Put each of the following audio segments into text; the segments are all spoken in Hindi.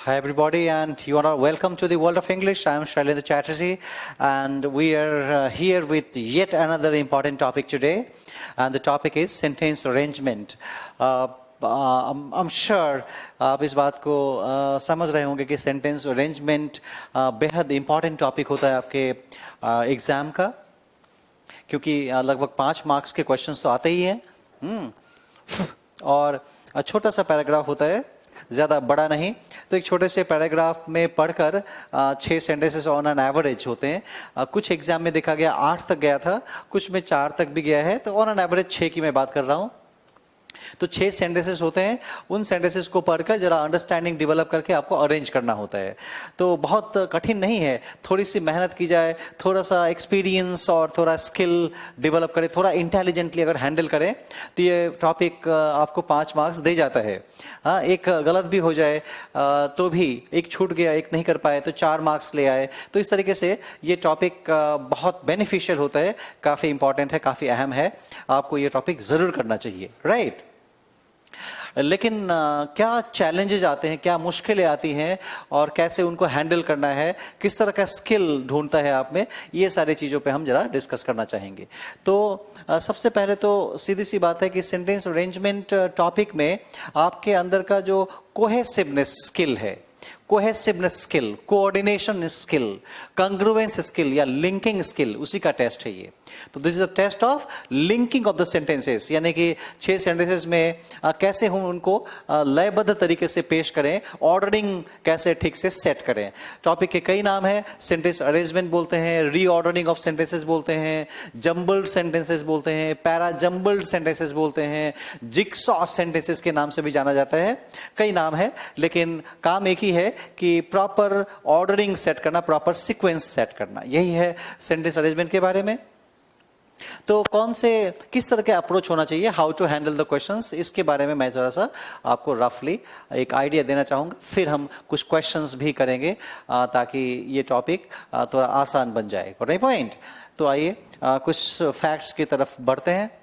Hi everybody, and you are all welcome to the world of English. I am Shailendra Chatterjee, and we are here with yet another important topic today, and the topic is sentence arrangement. I'm sure आप इस बात को समझ रहे होंगे कि सेंटेंस अरेंजमेंट बेहद इम्पॉर्टेंट टॉपिक होता है आपके एग्ज़ाम का, क्योंकि लगभग 5 मार्क्स के क्वेश्चंस तो आते ही हैं और छोटा सा पैराग्राफ होता है, ज़्यादा बड़ा नहीं। तो एक छोटे से पैराग्राफ में पढ़कर 6 सेंटेंसेस ऑन एन एवरेज होते हैं। कुछ एग्जाम में देखा गया 8 तक गया था, कुछ में 4 तक भी गया है, तो ऑन एन एवरेज 6 की मैं बात कर रहा हूँ। तो 6 सेंटेंसेस होते हैं, उन सेंटेंसेस को पढ़कर जरा अंडरस्टैंडिंग डेवलप करके आपको अरेंज करना होता है। तो बहुत कठिन नहीं है, थोड़ी सी मेहनत की जाए, थोड़ा सा एक्सपीरियंस और थोड़ा स्किल डेवलप करें, थोड़ा इंटेलिजेंटली अगर हैंडल करें तो ये टॉपिक आपको 5 मार्क्स दे जाता है। हाँ, एक गलत भी हो जाए तो भी, एक छूट गया, एक नहीं कर पाए तो 4 मार्क्स ले आए। तो इस तरीके से ये टॉपिक बहुत बेनिफिशियल होता है, काफ़ी इंपॉर्टेंट है, काफ़ी अहम है, आपको ये टॉपिक ज़रूर करना चाहिए, राइट। लेकिन क्या चैलेंजेस आते हैं, क्या मुश्किलें आती हैं और कैसे उनको हैंडल करना है, किस तरह का स्किल ढूंढता है आप में, ये सारी चीज़ों पे हम जरा डिस्कस करना चाहेंगे। तो सबसे पहले तो सीधी सी बात है कि सेंटेंस अरेंजमेंट टॉपिक में आपके अंदर का जो कोहेसिवनेस स्किल है, cohesiveness skill, coordination skill, congruence skill या लिंकिंग स्किल, उसी का टेस्ट है ये। तो this is a test of linking of the sentences, यानी कि 6 सेंटेंसेस में कैसे हम उनको लयबद्ध तरीके से पेश करें, ऑर्डरिंग कैसे ठीक से सेट करें। टॉपिक के कई नाम हैं, सेंटेंस अरेंजमेंट बोलते हैं, रीऑर्डरिंग ऑफ सेंटेंसेस बोलते हैं, जंबल्ड सेंटेंसेस बोलते हैं, पैरा जंबल्ड सेंटेंसेस बोलते हैं, जिक्सॉ सेंटेंसेस के नाम से भी जाना जाता है। कई नाम है, लेकिन काम एक ही है कि प्रॉपर ऑर्डरिंग सेट करना, प्रॉपर सीक्वेंस सेट करना, यही है सेंटेंस अरेंजमेंट के बारे में। तो कौन से, किस तरह के अप्रोच होना चाहिए, how to handle the questions, इसके बारे में मैं थोड़ा सा आपको रफली एक आइडिया देना चाहूँगा। फिर हम कुछ क्वेश्चंस भी करेंगे ताकि ये टॉपिक थोड़ा आसान बन जाए, नहीं पॉइंट। तो आइए कुछ फैक्ट्स की तरफ बढ़ते हैं।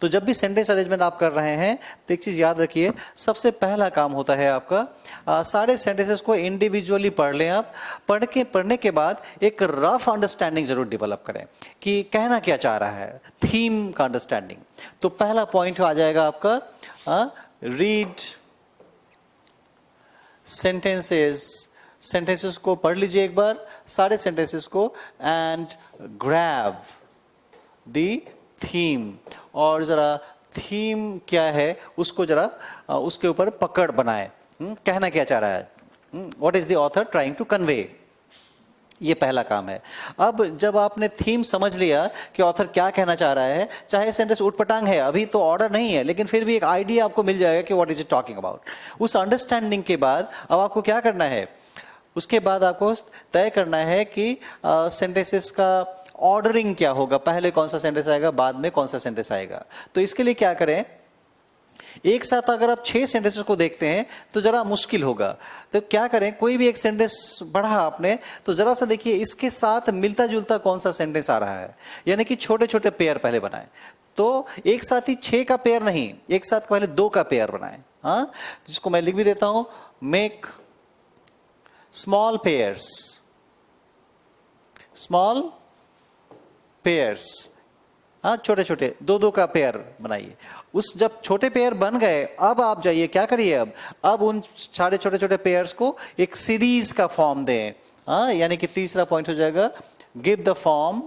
तो जब भी सेंटेंस अरेंजमेंट आप कर रहे हैं तो एक चीज़ याद रखिए, सबसे पहला काम होता है आपका सारे सेंटेंसेस को इंडिविजुअली पढ़ लें आप। पढ़ने के बाद एक रफ अंडरस्टैंडिंग जरूर डेवलप करें कि कहना क्या चाह रहा है, थीम का अंडरस्टैंडिंग। तो पहला पॉइंट आ जाएगा आपका रीड सेंटेंसेस को पढ़ लीजिए एक बार, सारे सेंटेंसेस को, एंड ग्रैब द थीम, और जरा थीम क्या है उसको जरा उसके ऊपर पकड़ बनाए, कहना क्या चाह रहा है, what is the author trying to convey, ये पहला काम है। अब जब आपने थीम समझ लिया कि ऑथर क्या कहना चाह रहा है, चाहे सेंटेंस उठपटांग है, अभी तो ऑर्डर नहीं है, लेकिन फिर भी एक आइडिया आपको मिल जाएगा कि what is it talking about. उस अंडरस्टैंडिंग के बाद अब आपको क्या करना है, उसके बाद आपको तय करना है कि सेंटेंसेस का ऑर्डरिंग क्या होगा, पहले कौन सा सेंटेंस आएगा, बाद में कौन सा सेंटेंस आएगा। तो इसके लिए क्या करें, एक साथ अगर आप 6 सेंटेंसेस को देखते हैं तो जरा मुश्किल होगा। तो क्या करें, कोई भी एक सेंटेंस पढ़ा आपने तो जरा सा देखिए इसके साथ मिलता जुलता कौन सा सेंटेंस आ रहा है, यानी कि छोटे छोटे पेयर पहले बनाएं। तो एक साथ ही 6 का पेयर नहीं, एक साथ पहले 2 का पेयर बनाएं। हाँ, जिसको मैं लिख भी देता हूं, make small pairs, small pairs, हाँ, छोटे छोटे 2-2 का पेयर बनाइए। उस जब छोटे पेयर बन गए, अब आप जाइए क्या करिए, अब उन सारे छोटे छोटे पेयर्स को एक सीरीज का फॉर्म दें। हाँ, यानी कि तीसरा पॉइंट हो जाएगा, give the form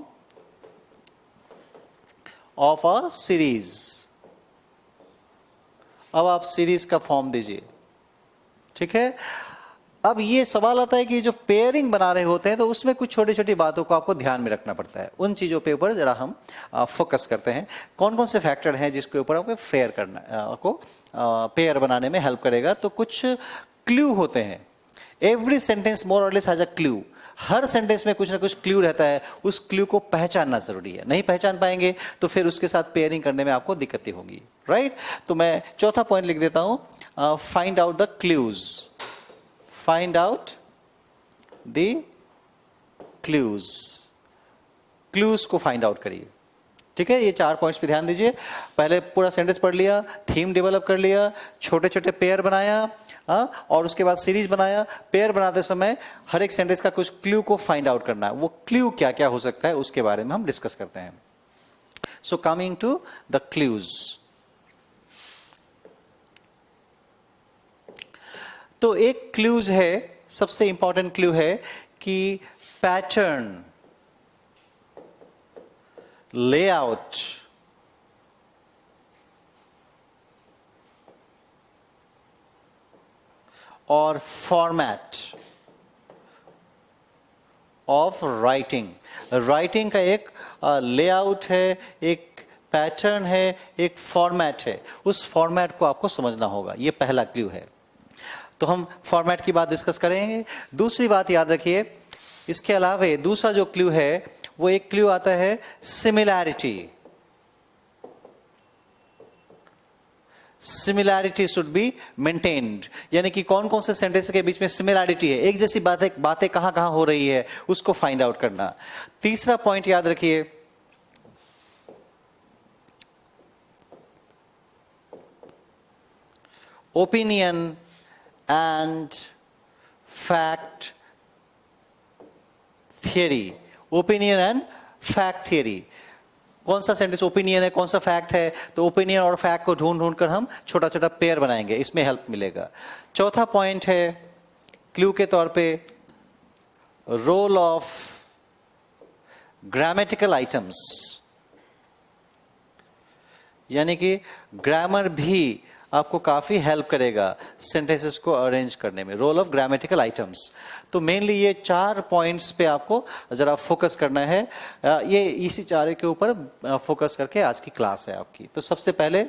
of a series. अब आप सीरीज का फॉर्म दीजिए, ठीक है। अब ये सवाल आता है कि जो पेयरिंग बना रहे होते हैं तो उसमें कुछ छोटी छोटी बातों को आपको ध्यान में रखना पड़ता है, उन चीज़ों पे ऊपर जरा हम फोकस करते हैं। कौन कौन से फैक्टर हैं जिसके ऊपर आपको फेयर करना, आपको पेयर बनाने में हेल्प करेगा। तो कुछ क्लू होते हैं, एवरी सेंटेंस मोर और less has a clue. Her sentence में कुछ ना कुछ क्लू रहता है, उस क्लू को पहचानना जरूरी है। नहीं पहचान पाएंगे तो फिर उसके साथ पेयरिंग करने में आपको दिक्कतें होगी, राइट। तो मैं चौथा पॉइंट लिख देता हूं, find out the clues, find out the clues, clues को फाइंड आउट करिए, ठीक है, ये 4 पॉइंट्स पे ध्यान दीजिए। पहले पूरा सेंटेंस पढ़ लिया, थीम डेवलप कर लिया, छोटे छोटे पेयर बनाया, और उसके बाद सीरीज बनाया। पेयर बनाते समय हर एक सेंटेंस का कुछ क्लू को फाइंड आउट करना है। वो क्लू क्या क्या हो सकता है उसके बारे में हम डिस्कस करते हैं। So coming to the clues, तो एक क्लूज है, सबसे इंपॉर्टेंट क्लू है कि पैटर्न, लेआउट, और फॉर्मेट ऑफ राइटिंग। राइटिंग का एक लेआउट है, एक पैटर्न है, एक फॉर्मेट है। उस फॉर्मेट को आपको समझना होगा, ये पहला क्लू है। तो हम फॉर्मेट की बात डिस्कस करेंगे। दूसरी बात याद रखिए, इसके अलावा दूसरा जो क्लू है वो एक क्लू आता है similarity. Similarity should be maintained, यानी कि कौन कौन से सेंटेंस के बीच में सिमिलैरिटी है, एक जैसी बातें कहां कहां हो रही है, उसको फाइंड आउट करना। तीसरा पॉइंट याद रखिए, opinion and fact theory. Opinion and fact theory, कौन सा सेंटेंस ओपिनियन है, कौन सा फैक्ट है, तो ओपिनियन और फैक्ट को ढूंढ ढूंढ कर हम छोटा छोटा पेयर बनाएंगे, इसमें हेल्प मिलेगा। चौथा पॉइंट है क्लू के तौर पे, रोल ऑफ ग्रामेटिकल आइटम्स, यानी कि ग्रामर भी आपको काफी हेल्प करेगा सेंटेंसेस को अरेंज करने में। रोल ऑफ ग्रामेटिकल आइटम्स, तो मेनली ये 4 पॉइंट्स पे आपको जरा फोकस करना है। ये इसी 4 के ऊपर फोकस करके आज की क्लास है आपकी। तो सबसे पहला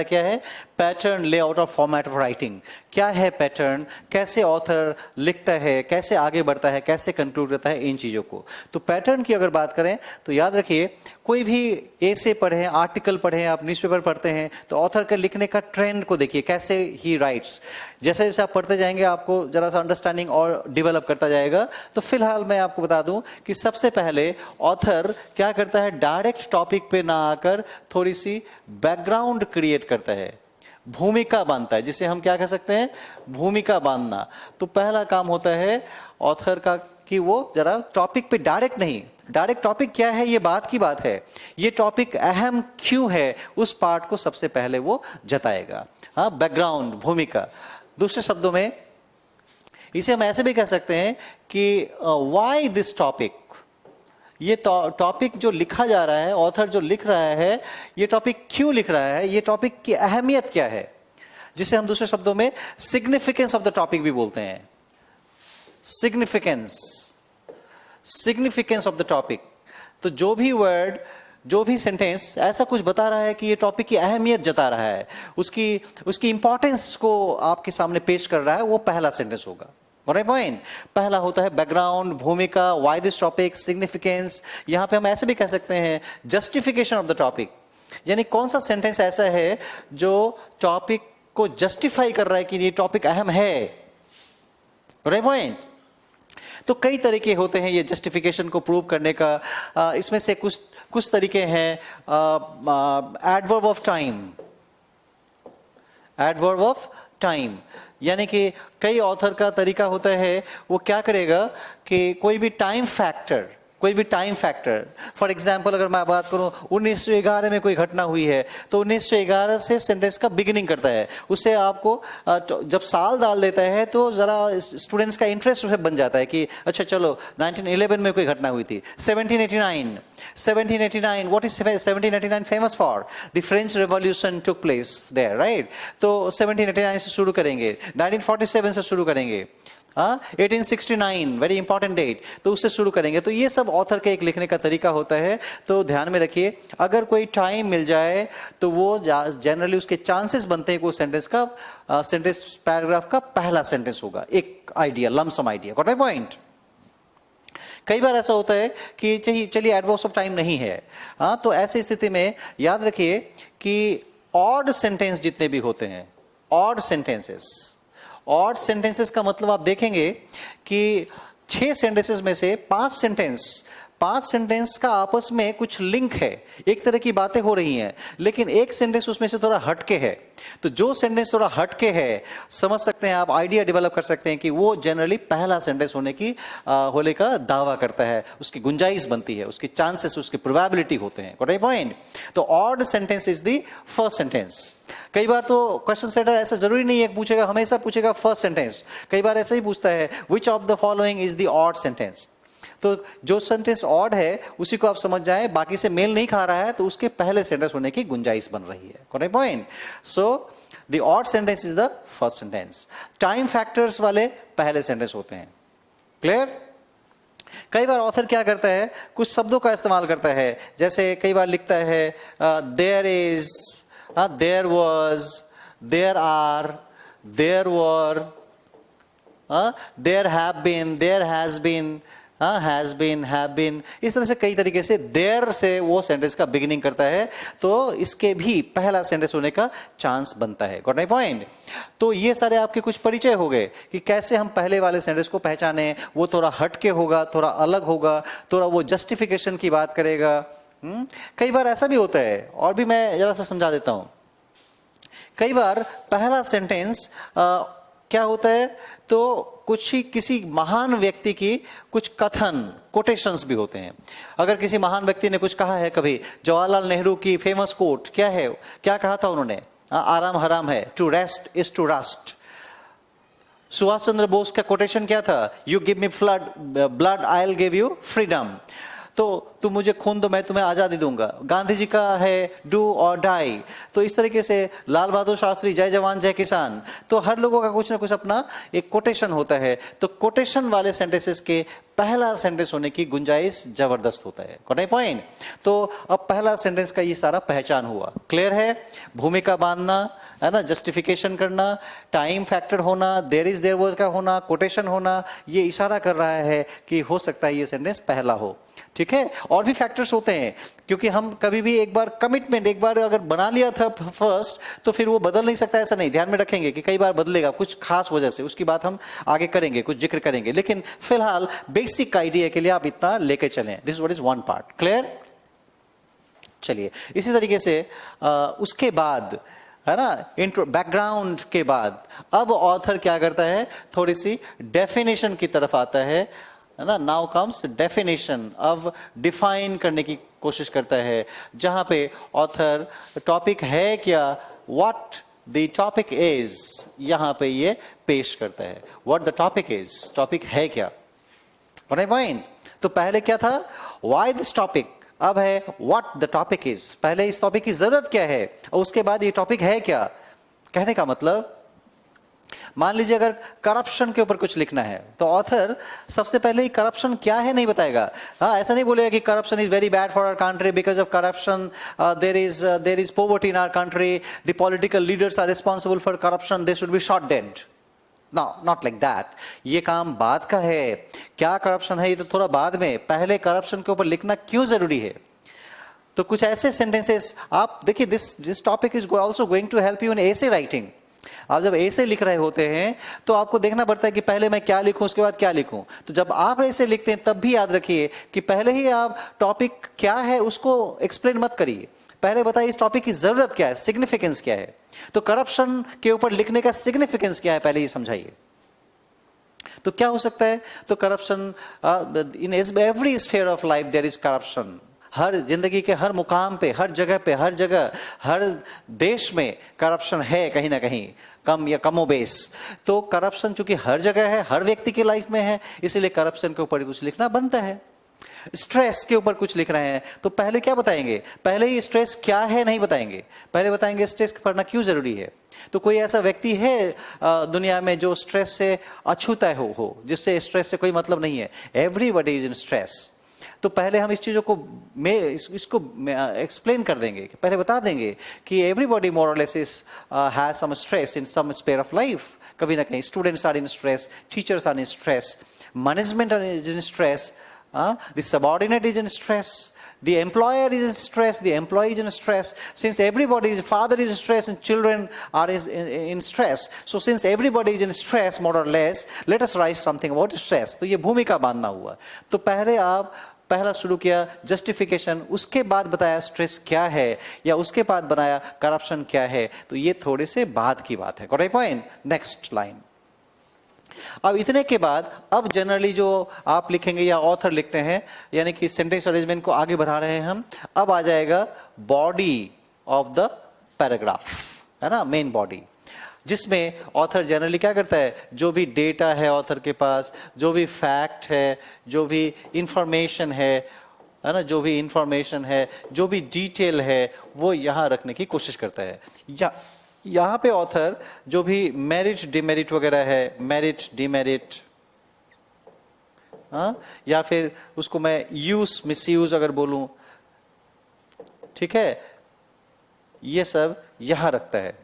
क्या है, पैटर्न, लेआउट और फॉर्मेट ऑफ राइटिंग। क्या है पैटर्न, कैसे ऑथर लिखता है, कैसे आगे बढ़ता है, कैसे कंक्लूड करता है, इन चीज़ों को। तो पैटर्न की अगर बात करें तो याद रखिए, कोई भी ऐसे पढ़ें, आर्टिकल पढ़ें, आप न्यूज़पेपर पढ़ते हैं, तो ऑथर के लिखने का ट्रेंड को देखिए, कैसे ही राइट्स। जैसे जैसे आप पढ़ते जाएंगे आपको जरा सा अंडरस्टैंडिंग और डेवलप करता जाएगा। तो फिलहाल मैं आपको बता दूं कि सबसे पहले ऑथर क्या करता है, डायरेक्ट टॉपिक पे ना आकर थोड़ी सी बैकग्राउंड क्रिएट करता है, भूमिका बांधता है, जिसे हम क्या कह सकते हैं, भूमिका बांधना। तो पहला काम होता है ऑथर का कि वो जरा टॉपिक पे डायरेक्ट नहीं, डायरेक्ट टॉपिक क्या है, ये बात की बात है, ये टॉपिक अहम क्यों है, उस पार्ट को सबसे पहले वो जताएगा। हाँ, बैकग्राउंड, भूमिका। दूसरे शब्दों में इसे हम ऐसे भी कह सकते हैं कि व्हाई दिस टॉपिक, ये टॉपिक जो लिखा जा रहा है, ऑथर जो लिख रहा है, ये टॉपिक क्यों लिख रहा है, ये टॉपिक की अहमियत क्या है, जिसे हम दूसरे शब्दों में सिग्निफिकेंस ऑफ द टॉपिक भी बोलते हैं। Significance of the topic. तो जो भी वर्ड, जो भी सेंटेंस ऐसा कुछ बता रहा है कि ये टॉपिक की अहमियत जता रहा है, उसकी इंपॉर्टेंस को आपके सामने पेश कर रहा है, वो पहला सेंटेंस होगा। पॉइंट पहला होता है बैकग्राउंड, भूमिका, व्हाई दिस टॉपिक, सिग्निफिकेंस। यहां पे हम ऐसे भी कह सकते हैं जस्टिफिकेशन ऑफ द टॉपिक, यानी कौन सा सेंटेंस ऐसा है जो टॉपिक को जस्टिफाई कर रहा है कि ये टॉपिक अहम है। पॉइंट। तो कई तरीके होते हैं ये जस्टिफिकेशन को प्रूव करने का। इसमें से कुछ तरीके हैं, adverb of time. Adverb of time, यानी कि कई ऑथर का तरीका होता है, वो क्या करेगा कि कोई भी टाइम फैक्टर, फॉर एग्जाम्पल अगर मैं बात करूं 1911 में कोई घटना हुई है, तो 1911 से सेंटेंस का बिगिनिंग करता है। उससे आपको जब साल डाल देता है तो जरा स्टूडेंट्स का इंटरेस्ट बन जाता है कि अच्छा चलो 1911 में कोई घटना हुई थी। 1789, what is 1789 famous for? The French revolution took place there, right? तो 1789 से शुरू करेंगे, 1947 से शुरू करेंगे, 1869 वेरी इंपॉर्टेंट डेट, तो उससे शुरू करेंगे। तो ये सब ऑथर के एक लिखने का तरीका होता है। तो ध्यान में रखिए, अगर कोई टाइम मिल जाए तो वो जनरली उसके चांसेस बनते हैं कि वो सेंटेंस पैराग्राफ का पहला सेंटेंस होगा। एक idea, lump sum idea, got my point. कई बार ऐसा होता है कि चलिए एडवर्ब्स ऑफ टाइम नहीं है, तो ऐसी स्थिति में याद रखिए कि ऑड सेंटेंस जितने भी होते हैं, ऑड सेंटेंसेस का मतलब आप देखेंगे कि 6 सेंटेंसेस में से 5 5 सेंटेंस का आपस में कुछ लिंक है, एक तरह की बातें हो रही हैं, लेकिन एक सेंटेंस उसमें से थोड़ा हटके है। तो जो सेंटेंस थोड़ा हटके है, समझ सकते हैं आप, आइडिया डेवलप कर सकते हैं कि वो जनरली पहला सेंटेंस होने का दावा करता है, उसकी गुंजाइश बनती है, उसके चांसेस, उसकी प्रोबेबिलिटी होते हैं। Got point? तो odd sentence is the first sentence. कई बार तो क्वेश्चन सेटर ऐसा जरूरी नहीं है पूछेगा, हमेशा पूछेगा फर्स्ट सेंटेंस, कई बार ऐसा ही पूछता है विच of the following is the odd sentence. तो जो सेंटेंस ऑड है उसी को आप समझ जाएं, बाकी से मेल नहीं खा रहा है तो उसके पहले सेंटेंस होने की गुंजाइश बन रही है। Correct point? So the odd sentence is the first sentence. Time factors वाले पहले सेंटेंस होते हैं। क्लियर? कई बार ऑथर क्या करता है, कुछ शब्दों का इस्तेमाल करता है, जैसे कई बार लिखता है there is, there was, there are, there were, there have been, there has been, has been, have been, इस तरह से कई तरीके से देयर से वो सेंटेंस का बिगिनिंग करता है, तो इसके भी पहला सेंटेंस होने का चांस बनता है। Got my point? तो ये सारे आपके कुछ परिचय हो गए कि कैसे हम पहले वाले सेंटेंस को पहचाने। वो थोड़ा हटके होगा, थोड़ा अलग होगा, थोड़ा वो जस्टिफिकेशन की बात करेगा। कई बार ऐसा भी होता है, और भी मैं जरा सा समझा देता हूं। कई बार पहला सेंटेंस क्या होता है, तो कुछ ही किसी महान व्यक्ति की कुछ कथन, कोटेशंस भी होते हैं। अगर किसी महान व्यक्ति ने कुछ कहा है, कभी जवाहरलाल नेहरू की फेमस कोट क्या है, क्या कहा था उन्होंने? आराम हराम है, to rest is to rust. Subhash Chandra Bose का कोटेशन क्या था? You give me blood I will give you freedom. तो तुम मुझे खून दो, मैं तुम्हें आजादी दूंगा। गांधी जी का है डू और डाई। तो इस तरीके से लाल बहादुर शास्त्री जय जवान जय किसान। तो हर लोगों का कुछ ना कुछ अपना एक कोटेशन होता है। तो कोटेशन वाले सेंटेंसेस के पहला सेंटेंस होने की गुंजाइश जबरदस्त होता है। Correct point? तो अब पहला सेंटेंस का ये सारा पहचान हुआ। क्लियर है? भूमिका बांधना है ना, जस्टिफिकेशन करना, टाइम फैक्टर होना, देयर इज देयर वाज का होना, कोटेशन होना, ये इशारा कर रहा है कि हो सकता है ये सेंटेंस पहला हो। ठीक है? और भी फैक्टर्स होते हैं, क्योंकि हम कभी भी एक बार कमिटमेंट एक बार अगर बना लिया था फर्स्ट, तो फिर वो बदल नहीं सकता, ऐसा नहीं। ध्यान में रखेंगे कि कई बार बदलेगा कुछ खास वजह से, उसकी बात हम आगे करेंगे, कुछ जिक्र करेंगे, लेकिन फिलहाल बेसिक आइडिया के लिए आप इतना लेके चलें। This what is one part. Clear? चलिए, इसी तरीके से उसके बाद है ना, इंट्रो बैकग्राउंड के बाद अब ऑथर क्या करता है, थोड़ी सी डेफिनेशन की तरफ आता है ना। Now comes definition. अब डिफाइन करने की कोशिश करता है, जहां पे ऑथर टॉपिक है क्या, व्हाट द टॉपिक इज, यहां पे ये पेश करता है। What the topic is, topic है क्या। पॉइंट? तो पहले क्या था, व्हाई दिस टॉपिक, अब है व्हाट द टॉपिक इज। पहले इस टॉपिक की जरूरत क्या है, और उसके बाद ये टॉपिक है क्या। कहने का मतलब, मान लीजिए अगर करप्शन के ऊपर कुछ लिखना है, तो ऑथर सबसे पहले ही करप्शन क्या है नहीं बताएगा। हाँ, ऐसा नहीं बोलेगा कि corruption is very bad for our country, because of corruption there is poverty in our country, the political leaders are responsible for corruption, they should be shot dead. No, not like that. ये काम बाद का है। क्या करप्शन है ये तो थोड़ा बाद में, पहले करप्शन के ऊपर लिखना क्यों जरूरी है। तो कुछ ऐसे सेंटेंसेस आप देखिए, this topic is also going to help you in essay writing. आप जब ऐसे लिख रहे होते हैं तो आपको देखना पड़ता है कि पहले मैं क्या लिखूं, उसके बाद क्या लिखूं। तो जब आप ऐसे लिखते हैं तब भी याद रखिए कि पहले ही आप टॉपिक क्या है उसको एक्सप्लेन मत करिए, पहले बताइए इस टॉपिक की जरूरत क्या है, सिग्निफिकेंस क्या है। तो करप्शन के ऊपर लिखने का सिग्निफिकेंस क्या है पहले ही समझाइए। तो क्या हो सकता है, तो corruption in every sphere of life there is corruption. हर जिंदगी के हर मुकाम पे, हर जगह, हर देश में करप्शन है कहीं ना कहीं, कम या कमोबेश। तो करप्शन चूंकि हर जगह है, हर व्यक्ति की लाइफ में है, इसलिए करप्शन के ऊपर कुछ लिखना बनता है। स्ट्रेस के ऊपर कुछ लिख रहे हैं तो पहले क्या बताएंगे, पहले ही स्ट्रेस क्या है नहीं बताएंगे, पहले बताएंगे स्ट्रेस पढ़ना क्यों जरूरी है। तो कोई ऐसा व्यक्ति है दुनिया में जो स्ट्रेस से अछूता हो, जिससे स्ट्रेस से कोई मतलब नहीं है। Everybody is in stress. तो पहले हम इस चीज़ों को इसको एक्सप्लेन कर देंगे, पहले बता देंगे कि एवरीबॉडी मोर और less is has some stress in some sphere of life. कभी ना कहीं students are in stress, teachers are in stress, management is in stress, the subordinate is in stress, the employer is in stress, the employee is in stress. Since everybody is, father is in stress and children are in stress, so since everybody is in stress more or less, let us write something about stress. तो ये भूमिका बांधना हुआ। तो पहले आप पहला शुरू किया जस्टिफिकेशन, उसके बाद बताया स्ट्रेस क्या है, या उसके बाद बनाया करप्शन क्या है, तो ये थोड़े से बाद की बात है। Got point? Next line. अब इतने के बाद अब जनरली जो आप लिखेंगे या ऑथर लिखते हैं, यानी कि सेंटेंस अरेंजमेंट को आगे बढ़ा रहे हैं हम, अब आ जाएगा बॉडी ऑफ द पैराग्राफ, है ना, मेन बॉडी, जिसमें ऑथर जनरली क्या करता है, जो भी डेटा है ऑथर के पास, जो भी फैक्ट है, जो भी इंफॉर्मेशन है ना, जो भी इंफॉर्मेशन है, जो भी डिटेल है, वो यहाँ रखने की कोशिश करता है। यहाँ पे ऑथर जो भी मेरिट डिमेरिट वगैरह है, मेरिट डिमेरिट, या फिर उसको मैं यूज मिसयूज अगर बोलूं, ठीक है, ये सब यहाँ रखता है।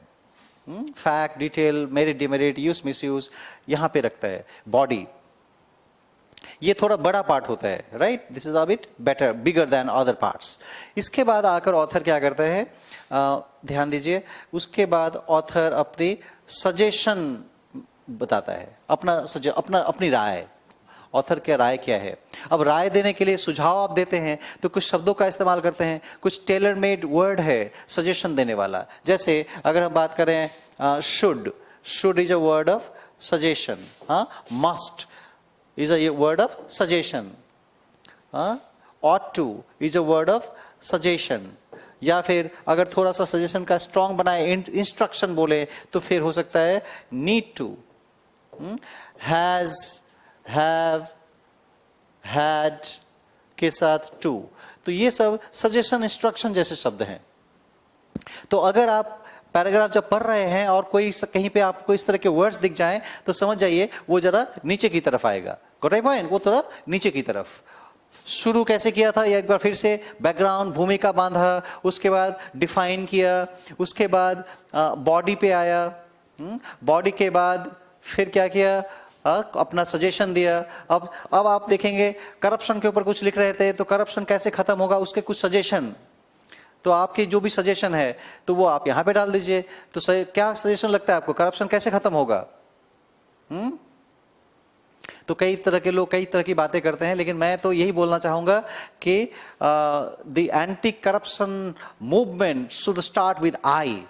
Fact, detail, merit demerit, use misuse यहाँ पे रखता है बॉडी। ये थोड़ा बड़ा पार्ट होता है, right? This is a bit better, bigger than other parts. इसके बाद आकर ऑथर क्या करता है, ध्यान दीजिए, उसके बाद ऑथर अपनी सजेशन बताता है, अपनी राय। ऑथर क्या राय क्या है? अब राय देने के लिए सुझाव आप देते हैं तो कुछ शब्दों का इस्तेमाल करते हैं, कुछ टेलर मेड वर्ड है सजेशन देने वाला। जैसे अगर हम बात करें should is a word of suggestion, must is a word of suggestion, ought to is a word of suggestion, या फिर अगर थोड़ा सा सजेशन का स्ट्रॉन्ग बनाए, इंस्ट्रक्शन बोले, तो फिर हो सकता है need to, has, have, had के साथ to। तो ये सब सजेशन, इंस्ट्रक्शन जैसे शब्द हैं। तो अगर आप पैराग्राफ जब पढ़ रहे हैं और कोई कहीं पे आपको इस तरह के वर्ड्स दिख जाएं, तो समझ जाइए वो जरा नीचे की तरफ आएगा। Got it point? वो थोड़ा नीचे की तरफ। शुरू कैसे किया था, या एक बार फिर से बैकग्राउंड, भूमिका बांधा, उसके बाद डिफाइन किया, उसके बाद बॉडी पे आया, बॉडी के बाद फिर क्या किया, अपना सजेशन दिया। अब आप देखेंगे करप्शन के ऊपर कुछ लिख रहे थे, तो करप्शन कैसे खत्म होगा, उसके कुछ सजेशन। तो आपके जो भी सजेशन है तो वो आप यहां पे डाल दीजिए। तो क्या सजेशन लगता है आपको, करप्शन कैसे खत्म होगा? तो कई तरह के लोग कई तरह की बातें करते हैं, लेकिन मैं तो यही बोलना चाहूंगा कि the anti corruption movement should start with I.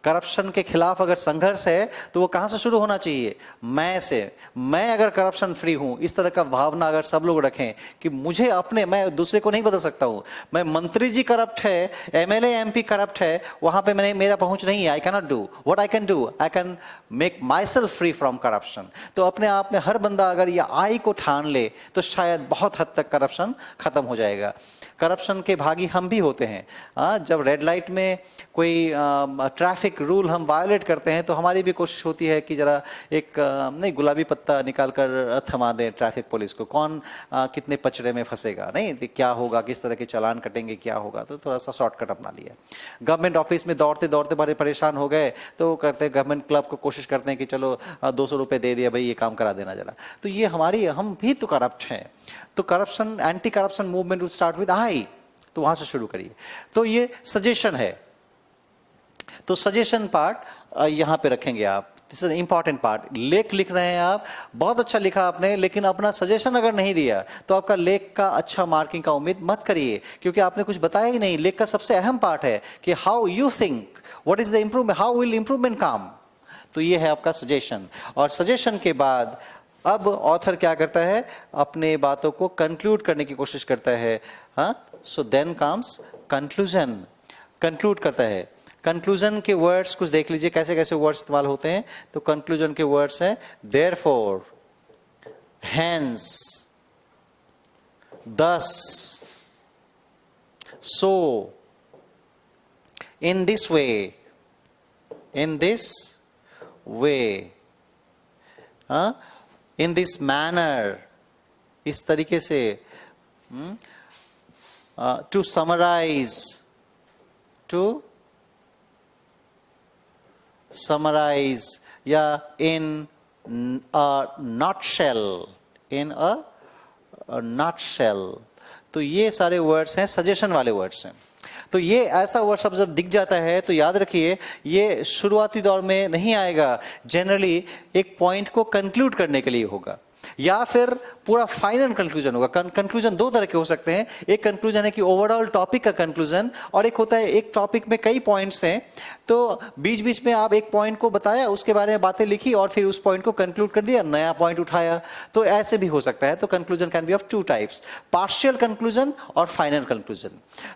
Corruption के खिलाफ अगर संघर्ष है तो वो कहां से शुरू होना चाहिए? मैं से। मैं अगर करप्शन फ्री हूं, इस तरह का भावना अगर सब लोग रखें कि मुझे मैं दूसरे को नहीं बदल सकता हूं, मैं मंत्री जी करप्ट है, एमएलए एमपी करप्ट है, वहां पे मेरा पहुंच नहीं है, I can not do what I can do, I can make my self free from corruption. तो अपने आप में हर बंदा अगर ये आई को ठान ले तो शायद बहुत हद तक करप्शन खत्म हो जाएगा। करप्शन के भागी हम भी होते हैं। जब रेड लाइट में कोई ट्रैफिक रूल हम वायलेट करते हैं तो हमारी भी कोशिश होती है कि जरा एक नहीं गुलाबी पत्ता निकाल कर थमा दें ट्रैफिक पुलिस को, कौन कितने पचड़े में फंसेगा, नहीं क्या होगा, किस तरह के चालान कटेंगे, क्या होगा, तो थोड़ा सा शॉर्टकट अपना लिया। गवर्नमेंट ऑफिस में दौड़ते दौड़ते बड़े परेशान हो गए तो करते गवर्नमेंट क्लब को कोशिश करते हैं कि चलो 200 रुपये दे दिया भाई, ये काम करा देना जरा। तो ये हम भी तो करप्ट हैं। तो corruption, anti corruption movement will start with I, तो वहां से शुरू करिए। तो ये सजेशन है, तो सजेशन पार्ट यहां पे रखेंगे आप। This is important part. लेख लिख रहे हैं आप, बहुत अच्छा लिखा आपने, लेकिन अपना सजेशन अगर नहीं दिया तो आपका लेख का अच्छा मार्किंग का उम्मीद मत करिए, क्योंकि आपने कुछ बताया ही नहीं। लेख का सबसे अहम पार्ट है कि how you think, what is the improvement, how will improvement come. तो ये है आपका सजेशन। और सजेशन के बाद अब ऑथर क्या करता है, अपने बातों को कंक्लूड करने की कोशिश करता है। So then comes conclusion, conclude करता है। कंक्लूजन के वर्ड्स कुछ देख लीजिए कैसे कैसे वर्ड्स इस्तेमाल होते हैं। तो कंक्लूजन के वर्ड्स हैं therefore, hence, thus, so, in this way, in this way, in this manner, इस तरीके से, टू समराइज, टू समराइज, या इन अ नॉटशेल, इन अ नॉटशेल। तो ये सारे वर्ड्स हैं, सजेशन वाले वर्ड्स हैं। तो ये ऐसा वर्ड सब जब दिख जाता है तो याद रखिए ये शुरुआती दौर में नहीं आएगा, जनरली एक पॉइंट को कंक्लूड करने के लिए होगा। या फिर पूरा फाइनल कंक्लूजन होगा। कंक्लूजन दो तरह के हो सकते हैं, एक कंक्लूजन है कि ओवरऑल टॉपिक का कंक्लूजन, और एक होता है एक टॉपिक में कई पॉइंट्स हैं तो बीच बीच में आप एक पॉइंट को बताया, उसके बारे में बातें लिखी और फिर उस पॉइंट को कंक्लूड कर दिया, नया पॉइंट उठाया, तो ऐसे भी हो सकता है। तो conclusion can be of two types, partial conclusion और फाइनल कंक्लूजन।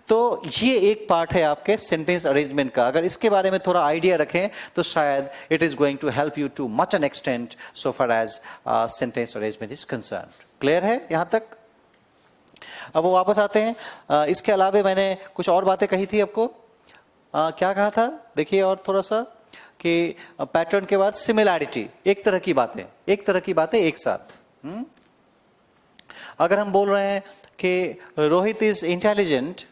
तो ये एक पार्ट है आपके सेंटेंस अरेंजमेंट का। अगर इसके बारे में थोड़ा आइडिया रखें तो शायद it is going to help you to much an extent so far as sentence arrangement is concern. Clear है यहाँ तक? अब वो वापस आते हैं। इसके अलावा मैंने कुछ और बातें कही थी आपको। क्या कहा था देखिए, और थोड़ा सा कि पैटर्न के बाद सिमिलैरिटी, एक तरह की बातें एक साथ। अगर हम बोल रहे हैं कि रोहित इज इंटेलिजेंट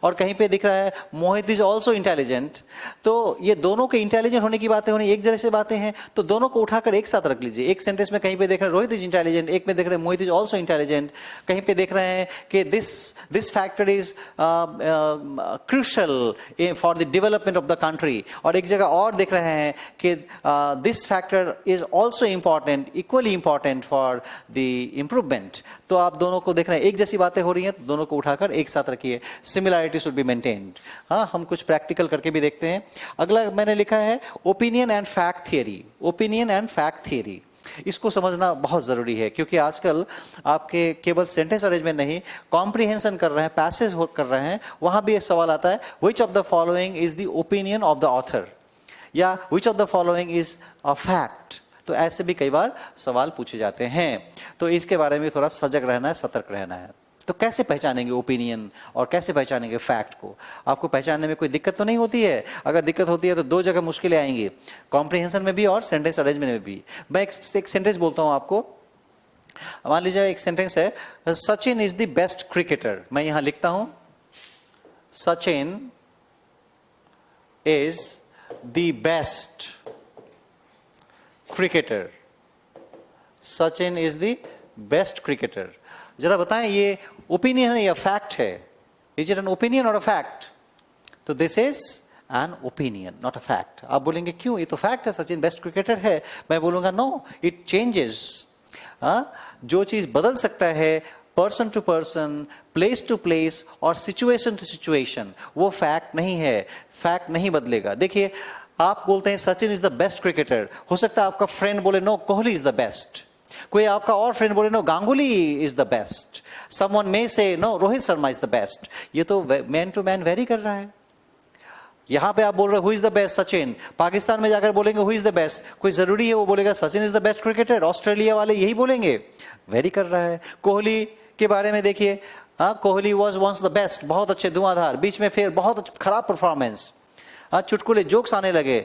और कहीं पे दिख रहा है मोहित इज ऑल्सो इंटेलिजेंट, तो ये दोनों के इंटेलिजेंट होने की बातें होनी एक जैसे बातें हैं, तो दोनों को उठाकर एक साथ रख लीजिए। एक सेंटेंस में कहीं पे देख रहे हैं रोहित इज इंटेलिजेंट, एक में देख रहे हैं मोहित इज ऑल्सो इंटेलिजेंट, कहीं पे देख रहे हैं कि this factor is crucial for the development of the country, और एक जगह और देख रहे हैं कि this factor is also important, equally important for the improvement. तो आप दोनों को देख रहे हैं एक जैसी बातें हो रही हैं, तो दोनों को उठाकर एक साथ रखिए। Similarity should be maintained. हाँ, हम कुछ प्रैक्टिकल करके भी देखते हैं। अगला मैंने लिखा है ओपिनियन एंड फैक्ट थियरी। इसको समझना बहुत जरूरी है, क्योंकि आजकल आपके केवल सेंटेंस अरेंजमेंट नहीं, कॉम्प्रिहेंशन कर रहे हैं, पैसेज कर रहे हैं, वहां भी एक सवाल आता है which of the following is the opinion of the author, या which of the following is a fact. तो ऐसे भी कई बार सवाल पूछे जाते हैं, तो इसके बारे में थोड़ा सजग रहना है, सतर्क रहना है। तो कैसे पहचानेंगे ओपिनियन और कैसे पहचानेंगे फैक्ट को? आपको पहचानने में कोई दिक्कत तो नहीं होती है? अगर दिक्कत होती है तो दो जगह मुश्किलें आएंगी, कॉम्प्रिहेंशन में भी और सेंटेंस अरेंजमेंट में भी। मैं एक सेंटेंस बोलता हूं आपको। मान लीजिए एक सेंटेंस है, Sachin is the best cricketer. मैं यहां लिखता हूं Sachin is the best cricketer. Sachin is the best cricketer. जरा बताएं ये ओपिनियन है या फैक्ट है? इज इट एन ओपिनियन और अ फैक्ट? तो this is an opinion, not a fact. आप बोलेंगे क्यों, ये तो फैक्ट है, सचिन बेस्ट क्रिकेटर है। मैं बोलूंगा नो, इट चेंजेस। जो चीज बदल सकता है person to person, place to place और सिचुएशन टू सिचुएशन, वो फैक्ट नहीं है। फैक्ट नहीं बदलेगा। देखिए, आप बोलते हैं Sachin is the best cricketer, हो सकता है आपका फ्रेंड बोले no Kohli is the best, कोई आपका और फ्रेंड बोले no Ganguly is the best, someone may say no Rohit Sharma is the best. ये तो मैन टू मैन वेरी कर रहा है। यहां पे आप बोल रहे हो who is the best Sachin, Pakistan में जाकर बोलेंगे हु इज द बेस्ट, कोई जरूरी है वो बोलेगा Sachin is the best cricketer? Australia वाले यही बोलेंगे, वेरी कर रहा है। कोहली के बारे में देखिए, हाँ, Kohli was once the best, बहुत अच्छे धुआंधार, बीच में फिर बहुत खराब परफॉर्मेंस, चुटकुले जोक्स आने लगे,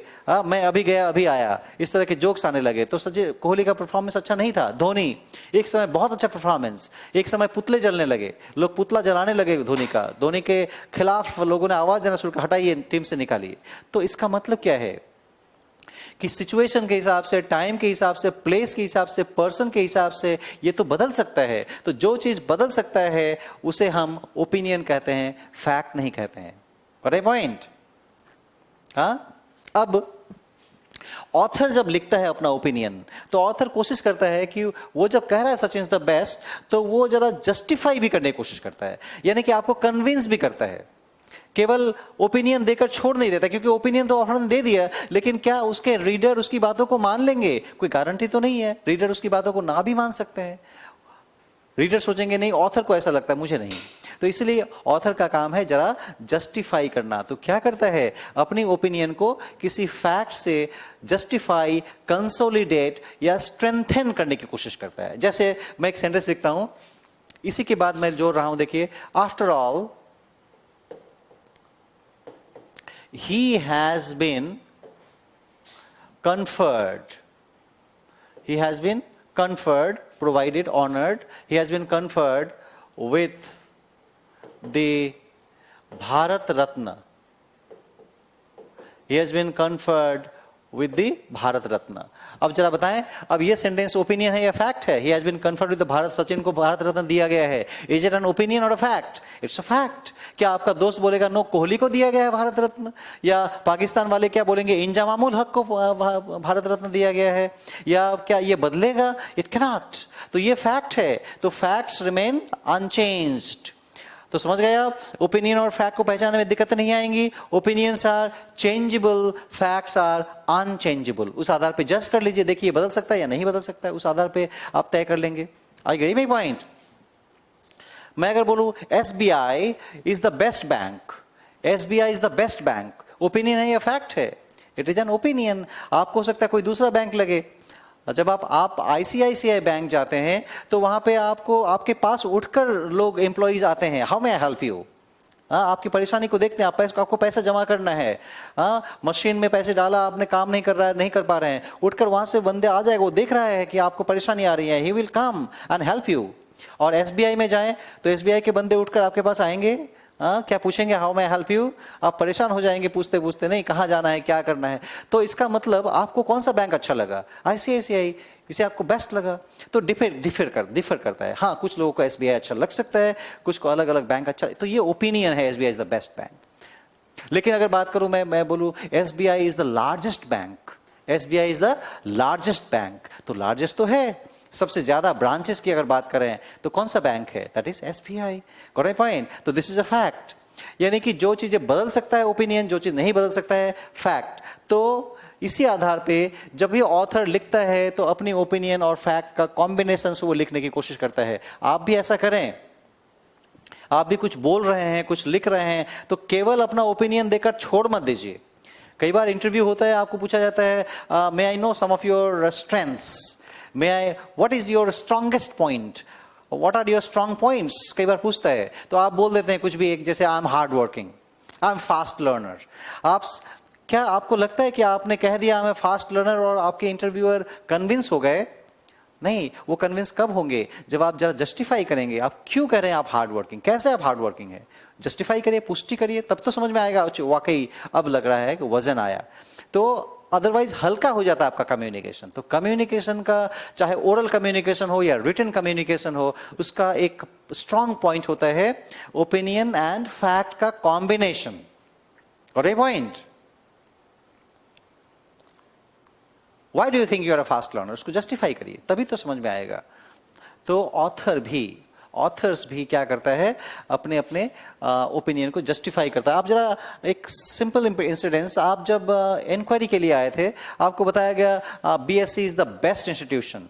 मैं अभी गया अभी आया, इस तरह के जोक्स आने लगे। तो सचिन कोहली का परफॉर्मेंस अच्छा नहीं था। धोनी एक समय बहुत अच्छा परफॉर्मेंस, एक समय पुतले जलने लगे, लोग पुतला जलाने लगे धोनी का, धोनी के खिलाफ लोगों ने आवाज देना शुरू कर, हटाइए, टीम से निकालिए। तो इसका मतलब क्या है कि सिचुएशन के हिसाब से, टाइम के हिसाब से, प्लेस के हिसाब से, पर्सन के हिसाब से ये तो बदल सकता है। तो जो चीज बदल सकता है उसे हम ओपिनियन कहते हैं, फैक्ट नहीं कहते हैं। Correct point? हाँ, अब ऑथर जब लिखता है अपना ओपिनियन, तो ऑथर कोशिश करता है कि वो जब कह रहा है सचिन इज द बेस्ट, तो वो जरा जस्टिफाई भी करने की कोशिश करता है, यानी कि आपको कन्विंस भी करता है। केवल ओपिनियन देकर छोड़ नहीं देता, क्योंकि ओपिनियन तो ऑथर ने दे दिया, लेकिन क्या उसके रीडर उसकी बातों को मान लेंगे? कोई गारंटी तो नहीं है। रीडर उसकी बातों को ना भी मान सकते हैं। रीडर सोचेंगे नहीं, ऑथर को ऐसा लगता है, मुझे नहीं। तो इसलिए ऑथर का काम है जरा जस्टिफाई करना। तो क्या करता है, अपनी ओपिनियन को किसी फैक्ट से जस्टिफाई, कंसोलिडेट या स्ट्रेंथन करने की कोशिश करता है। जैसे मैं एक सेंटेंस लिखता हूं, इसी के बाद मैं जोड़ रहा हूं, देखिए, after all he has been conferred, provided, honored, he has been conferred with the Bharat Ratna, he has been conferred with the Bharat Ratna. अब जरा बताएं, अब ये सेंटेंस ओपिनियन है या फैक्ट है? He has been conferred with the Bharat, Sachin को भारत रत्न दिया गया है। इज इट एन ओपिनियन और a fact? It's a fact. क्या आपका दोस्त बोलेगा नो, कोहली को दिया गया है भारत रत्न? या पाकिस्तान वाले क्या बोलेंगे, इंजामामुल हक को भारत रत्न दिया गया है? या क्या ये बदलेगा? It can not. तो ये फैक्ट है, तो फैक्ट्स रिमेन अनचेंज्ड। तो समझ गए आप, ओपिनियन और फैक्ट को पहचानने में दिक्कत नहीं आएंगी। Opinions are changeable, facts are unchangeable. उस आधार पे जज कर लीजिए, देखिए बदल सकता है या नहीं बदल सकता है, उस आधार पे आप तय कर लेंगे। I get my point? मैं अगर बोलूं SBI is the best bank, SBI is the best bank, opinion है या फैक्ट है? It is an opinion. आपको हो सकता है कोई दूसरा बैंक लगे। जब आप ICICI बैंक जाते हैं तो वहां पे आपको, आपके पास उठकर लोग एम्प्लॉइज आते हैं, how may I help you? आपकी परेशानी को देखते हैं, आपको पैसा जमा करना है, मशीन में पैसे डाला आपने, काम नहीं कर रहा है, नहीं कर पा रहे हैं, उठकर वहां से बंदे आ जाएगा, वो देख रहा है कि आपको परेशानी आ रही है, he will come and help you. और SBI में जाएं तो SBI के बंदे उठकर आपके पास आएंगे, क्या पूछेंगे, हाउ मैं हेल्प यू? आप परेशान हो जाएंगे पूछते पूछते, नहीं कहाँ जाना है, क्या करना है। तो इसका मतलब आपको कौन सा बैंक अच्छा लगा? ICICI, इसे आपको बेस्ट लगा। तो डिफर करता है। हाँ, कुछ लोगों को SBI अच्छा लग सकता है, कुछ को अलग अलग बैंक अच्छा, तो ये ओपिनियन है, SBI is the best bank. लेकिन अगर बात करूं मैं बोलूं SBI is the largest bank, SBI is the largest bank, तो लार्जेस्ट तो है, सबसे ज्यादा ब्रांचेस की अगर बात करें तो कौन सा बैंक है? That is SBI। Correct point? तो दिस इज अ फैक्ट। यानी कि जो चीजें बदल सकता है ओपिनियन, जो चीज नहीं बदल सकता है फैक्ट। तो इसी आधार पे जब भी ऑथर लिखता है तो अपनी ओपिनियन और फैक्ट का कॉम्बिनेशन से वो लिखने की कोशिश करता है। आप भी ऐसा करें। आप भी कुछ बोल रहे हैं, कुछ लिख रहे हैं, तो केवल अपना ओपिनियन देकर छोड़ मत दीजिए। कई बार इंटरव्यू होता है, आपको पूछा जाता है may I know some of your strengths, may I, what is your strongest point, what are your strong points, कई बार पूछता है, तो आप बोल देते हैं कुछ भी, एक जैसे I am hard working, I am fast learner. क्या आपको लगता है कि आपने कह दिया मैं फास्ट लर्नर और आपके इंटरव्यूअर कन्विंस हो गए? नहीं, वो कन्विंस कब होंगे? जब आप जरा जस्टिफाई करेंगे, आप क्यों कह रहे हैं आप हार्ड वर्किंग, कैसे आप हार्ड वर्किंग है, जस्टिफाई करिए, पुष्टि करिए, तब तो समझ में आएगा वाकई अब लग रहा है कि वजन आया। तो अदरवाइज हल्का हो जाता है आपका कम्युनिकेशन। तो कम्युनिकेशन का, चाहे ओरल कम्युनिकेशन हो या रिटन कम्युनिकेशन हो, उसका एक स्ट्रॉन्ग पॉइंट होता है ओपिनियन एंड फैक्ट का combination. Correct point? Why do you think you are a fast learner? उसको जस्टिफाई करिए, तभी तो समझ में आएगा। तो ऑथर्स भी क्या करता है, अपने अपने ओपिनियन को जस्टिफाई करता है। आप जरा एक सिंपल इंसिडेंस, आप जब इंक्वायरी के लिए आए थे, आपको बताया गया BSc is the best institution,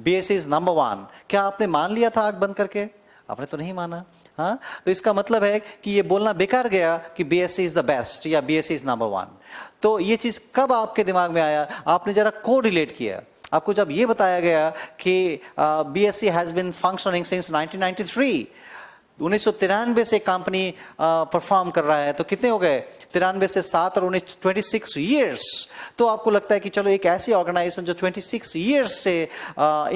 BSc is number 1। क्या आपने मान लिया था आंख बंद करके? आपने तो नहीं माना। हाँ, तो इसका मतलब है कि ये बोलना बेकार गया कि BSc इज द बेस्ट या BSc इज नंबर 1। तो ये चीज कब आपके दिमाग में आया? आपने जरा को रिलेट किया। आपको जब ये बताया गया कि BSc has been functioning since 1993, 1993 से कंपनी परफॉर्म कर रहा है, तो कितने हो गए? 93 से 7 और 19, 26 ईयर्स। तो आपको लगता है कि चलो एक ऐसी ऑर्गेनाइजेशन जो 26 ईयर्स से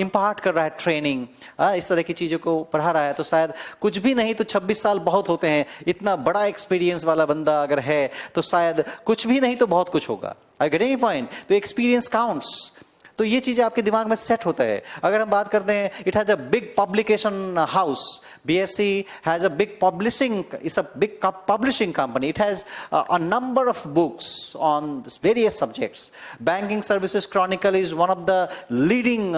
इम्पार्ट कर रहा है ट्रेनिंग, इस तरह की चीज़ों को पढ़ा रहा है, तो शायद कुछ भी नहीं तो 26 साल बहुत होते हैं। इतना बड़ा एक्सपीरियंस वाला बंदा अगर है तो शायद कुछ भी नहीं तो बहुत कुछ होगा। I getting point? तो एक्सपीरियंस काउंट्स। तो ये चीजें आपके दिमाग में सेट होता है। अगर हम बात करते हैं, it has a big publication house, BSc has a big publishing, it's a big publishing company. It has a number of books on various subjects. Banking Services Chronicle is one of the leading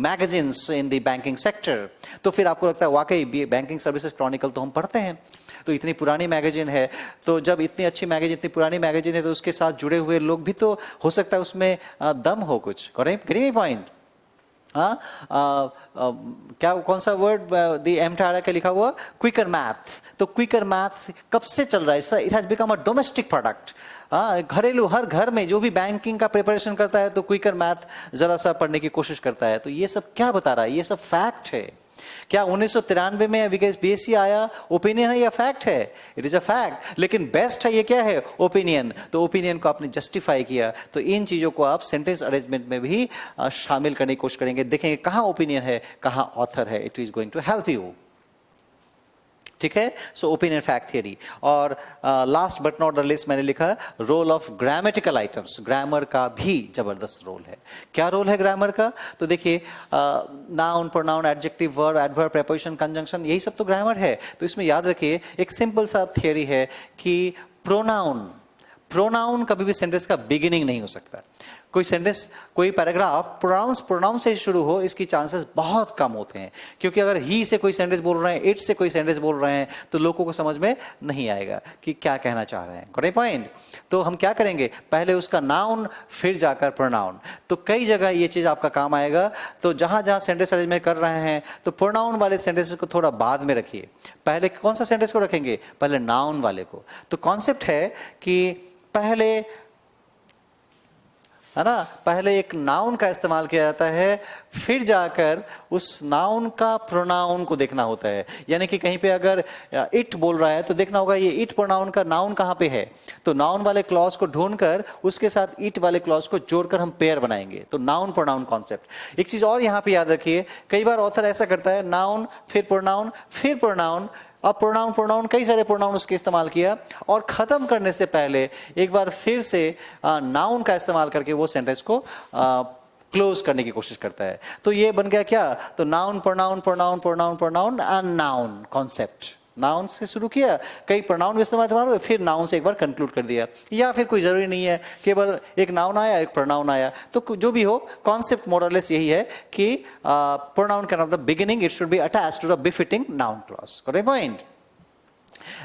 magazines in the banking sector. तो फिर आपको लगता है वाकई बैंकिंग सर्विसेज क्रॉनिकल तो हम पढ़ते हैं, तो इतनी पुरानी मैगजीन है, तो जब इतनी अच्छी मैगजीन, इतनी पुरानी मैगजीन है, तो उसके साथ जुड़े हुए लोग भी तो हो सकता है उसमें दम हो कुछ। Correct point? क्या, कौन सा वर्ड दी एम टारा के लिखा हुआ? Quicker math. तो क्विकर मैथ कब से चल रहा है? It has become a domestic product. घरेलू, हर घर में जो भी बैंकिंग का प्रिपरेशन करता है तो क्विकर मैथ जरा सा पढ़ने की कोशिश करता है। तो ये सब क्या बता रहा है? ये सब फैक्ट है। क्या 1993 में BSc आया ओपिनियन है या फैक्ट है? It is a fact. लेकिन बेस्ट है ये क्या है? ओपिनियन। तो ओपिनियन को आपने जस्टिफाई किया। तो इन चीजों को आप सेंटेंस अरेंजमेंट में भी शामिल करने की कोशिश करेंगे, देखेंगे कहां ओपिनियन है, कहां ऑथर है। It is going to help you. ठीक है। So opinion fact theory. और last but not the least मैंने लिखा role of grammatical items. Grammar का भी जबरदस्त रोल है। क्या रोल है ग्रामर का? तो देखिए noun, pronoun, adjective, verb, adverb, preposition, conjunction, यही सब तो ग्रामर है। तो इसमें याद रखिए एक सिंपल सा थियरी है कि प्रोनाउन कभी भी सेंटेंस का बिगिनिंग नहीं हो सकता। कोई सेंटेंस, कोई पैराग्राफ प्रोनाउन से शुरू हो, इसकी चांसेस बहुत कम होते हैं, क्योंकि अगर ही से कोई सेंटेंस बोल रहे हैं, इट से कोई सेंटेंस बोल रहे हैं, तो लोगों को समझ में नहीं आएगा कि क्या कहना चाह रहे हैं। Correct point. तो हम क्या करेंगे, पहले उसका नाउन फिर जाकर प्रोनाउन। तो कई जगह ये चीज़ आपका काम आएगा। तो जहाँ जहाँ सेंटेंस अरेंजमेंट कर रहे हैं तो प्रोनाउन वाले सेंटेंस को थोड़ा बाद में रखिए। पहले कौन सा सेंटेंस को रखेंगे? पहले नाउन वाले को। तो कॉन्सेप्ट है कि पहले, है ना, पहले एक नाउन का इस्तेमाल किया जाता है, फिर जाकर उस नाउन का प्रोनाउन को देखना होता है। यानी कि कहीं पे अगर इट बोल रहा है तो देखना होगा ये इट प्रोनाउन का नाउन कहाँ पे है। तो नाउन वाले क्लॉज को ढूंढकर उसके साथ इट वाले क्लॉज को जोड़कर हम पेयर बनाएंगे। तो नाउन प्रोनाउन कॉन्सेप्ट। एक चीज और यहाँ पे याद रखिए, कई बार ऑथर ऐसा करता है नाउन फिर प्रोनाउन फिर प्रोनाउन। अब प्रोनाउन कई सारे प्रोनाउन उसके इस्तेमाल किया, और ख़त्म करने से पहले एक बार फिर से नाउन का इस्तेमाल करके वो सेंटेंस को क्लोज करने की कोशिश करता है। तो ये बन गया क्या? तो noun pronoun pronoun pronoun pronoun and noun concept. Noun से शुरू किया, कई प्रोनाउन इस्तेमाल हुए, फिर नाउन से एक बार कंक्लूड कर दिया। या फिर कोई ज़रूरी नहीं है, केवल एक नाउन आया एक प्रोनाउन आया। तो जो भी हो, कॉन्सेप्ट मोरलेस यही है कि pronoun can of the beginning it should be attached to the befitting noun clause. Correct point.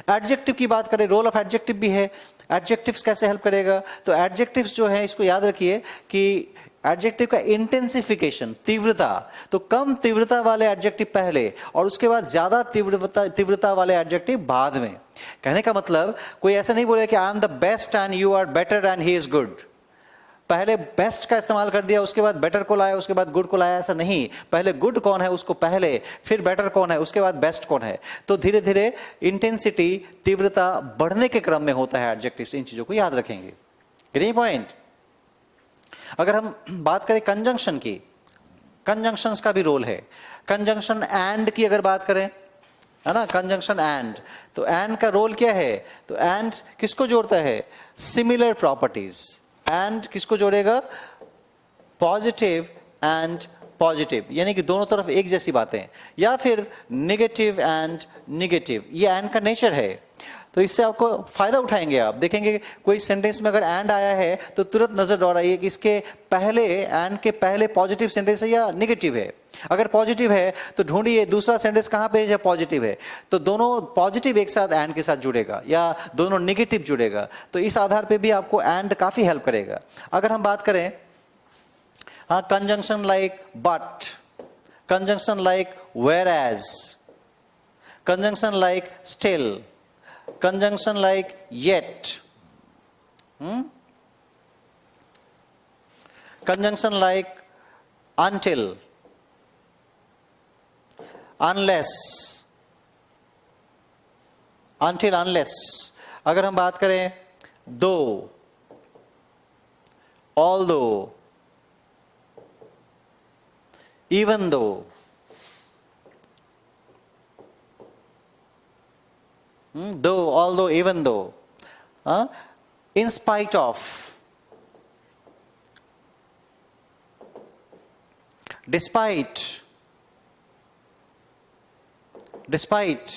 Adjective की बात करें, रोल ऑफ एडजेक्टिव भी है। एडजेक्टिव्स कैसे हेल्प करेगा? तो एडजेक्टिव्स जो है, इसको याद रखिए कि एडजेक्टिव का इंटेंसिफिकेशन, तीव्रता, तो कम तीव्रता वाले एडजेक्टिव पहले और उसके बाद ज्यादा तीव्रता वाले एडजेक्टिव बाद में। कहने का मतलब, कोई ऐसा नहीं बोले कि I am the best and you are better and he is good. पहले बेस्ट का इस्तेमाल कर दिया, उसके बाद बेटर को लाया, उसके बाद गुड को लाया, ऐसा नहीं। पहले गुड कौन है उसको पहले, फिर बेटर कौन है, उसके बाद बेस्ट कौन है। तो धीरे धीरे इंटेंसिटी, तीव्रता बढ़ने के क्रम में होता है एडजेक्टिव्स। इन चीजों को याद रखेंगे। यही पॉइंट। अगर हम बात करें कंजंक्शन की, कंजंक्शंस का भी रोल है। कंजंक्शन एंड की अगर बात करें, है ना, कंजंक्शन एंड, तो एंड का रोल क्या है? तो एंड किसको जोड़ता है? Similar properties. एंड किसको जोड़ेगा? पॉजिटिव एंड पॉजिटिव, यानी कि दोनों तरफ एक जैसी बातें। या फिर नेगेटिव एंड नेगेटिव, ये एंड का नेचर है। तो इससे आपको फायदा उठाएंगे। आप देखेंगे कोई सेंटेंस में अगर एंड आया है तो तुरंत नजर दौड़ाइए कि इसके पहले, एंड के पहले पॉजिटिव सेंटेंस है या नेगेटिव है। अगर पॉजिटिव है तो ढूंढिए दूसरा सेंटेंस कहाँ पे है पॉजिटिव है। तो दोनों पॉजिटिव एक साथ एंड के साथ जुड़ेगा या दोनों नेगेटिव जुड़ेगा। तो इस आधार पे भी आपको एंड काफी हेल्प करेगा। अगर हम बात करें, हाँ, conjunction like but, conjunction like whereas, conjunction like still, conjunction like yet, conjunction like until, unless, until unless। अगर हम बात करें though, although, even though, though, although, even though, in spite of, despite, despite।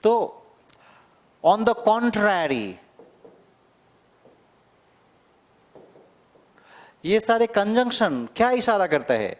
तो on the contrary, ये सारे कंजंक्शन क्या इशारा करता है?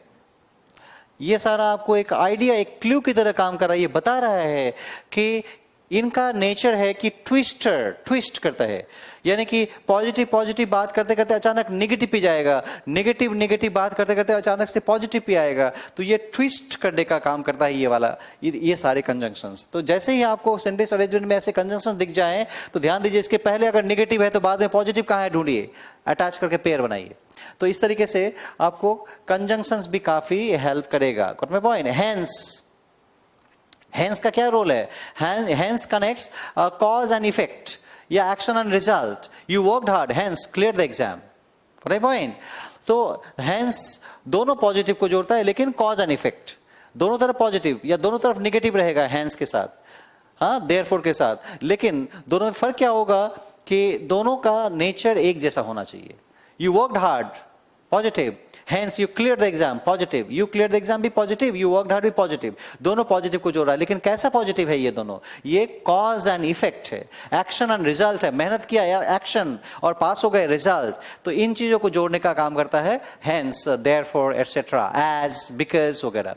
ये सारा आपको एक आइडिया, एक क्लू की तरह काम कर रहा है। ये बता रहा है कि इनका नेचर है कि ट्विस्ट करता है। यानी कि पॉजिटिव पॉजिटिव बात करते करते अचानक निगेटिव पे जाएगा, नेगेटिव नेगेटिव बात करते करते अचानक से पॉजिटिव पे आएगा। तो ये ट्विस्ट करने का काम करता है ये वाला, ये सारे कंजंक्शंस। तो जैसे ही आपको सेंटेंस अरेंजमेंट में ऐसे कंजंक्शन दिख जाए तो ध्यान दीजिए, इसके पहले अगर नेगेटिव है तो बाद में पॉजिटिव कहाँ है ढूंढिए, अटैच करके पेयर बनाइए। तो इस तरीके से आपको कंजंक्शंस भी काफी हेल्प करेगा। Got my point. हेंस का क्या रोल है? Hence connects cause and effect या action and result. You worked hard, hence clear the exam. Got my point. तो हेंस दोनों पॉजिटिव को जोड़ता है, लेकिन कॉज एंड इफेक्ट दोनों तरफ पॉजिटिव या दोनों तरफ निगेटिव रहेगा हैंस के साथ, हाँ देयरफॉर के साथ, लेकिन दोनों में फर्क क्या होगा कि दोनों का नेचर एक जैसा होना चाहिए। You worked hard, positive, hence you cleared the exam, positive, you cleared the exam भी positive, you worked hard भी positive, दोनों पॉजिटिव को जोड़ रहा है। लेकिन कैसा पॉजिटिव है ये दोनों? ये कॉज एंड इफेक्ट है, एक्शन एंड रिजल्ट है। मेहनत किया यार, एक्शन, और पास हो गए, रिजल्ट। तो इन चीजों को जोड़ने का काम करता है hence, therefore, etc, as, because वगैरह।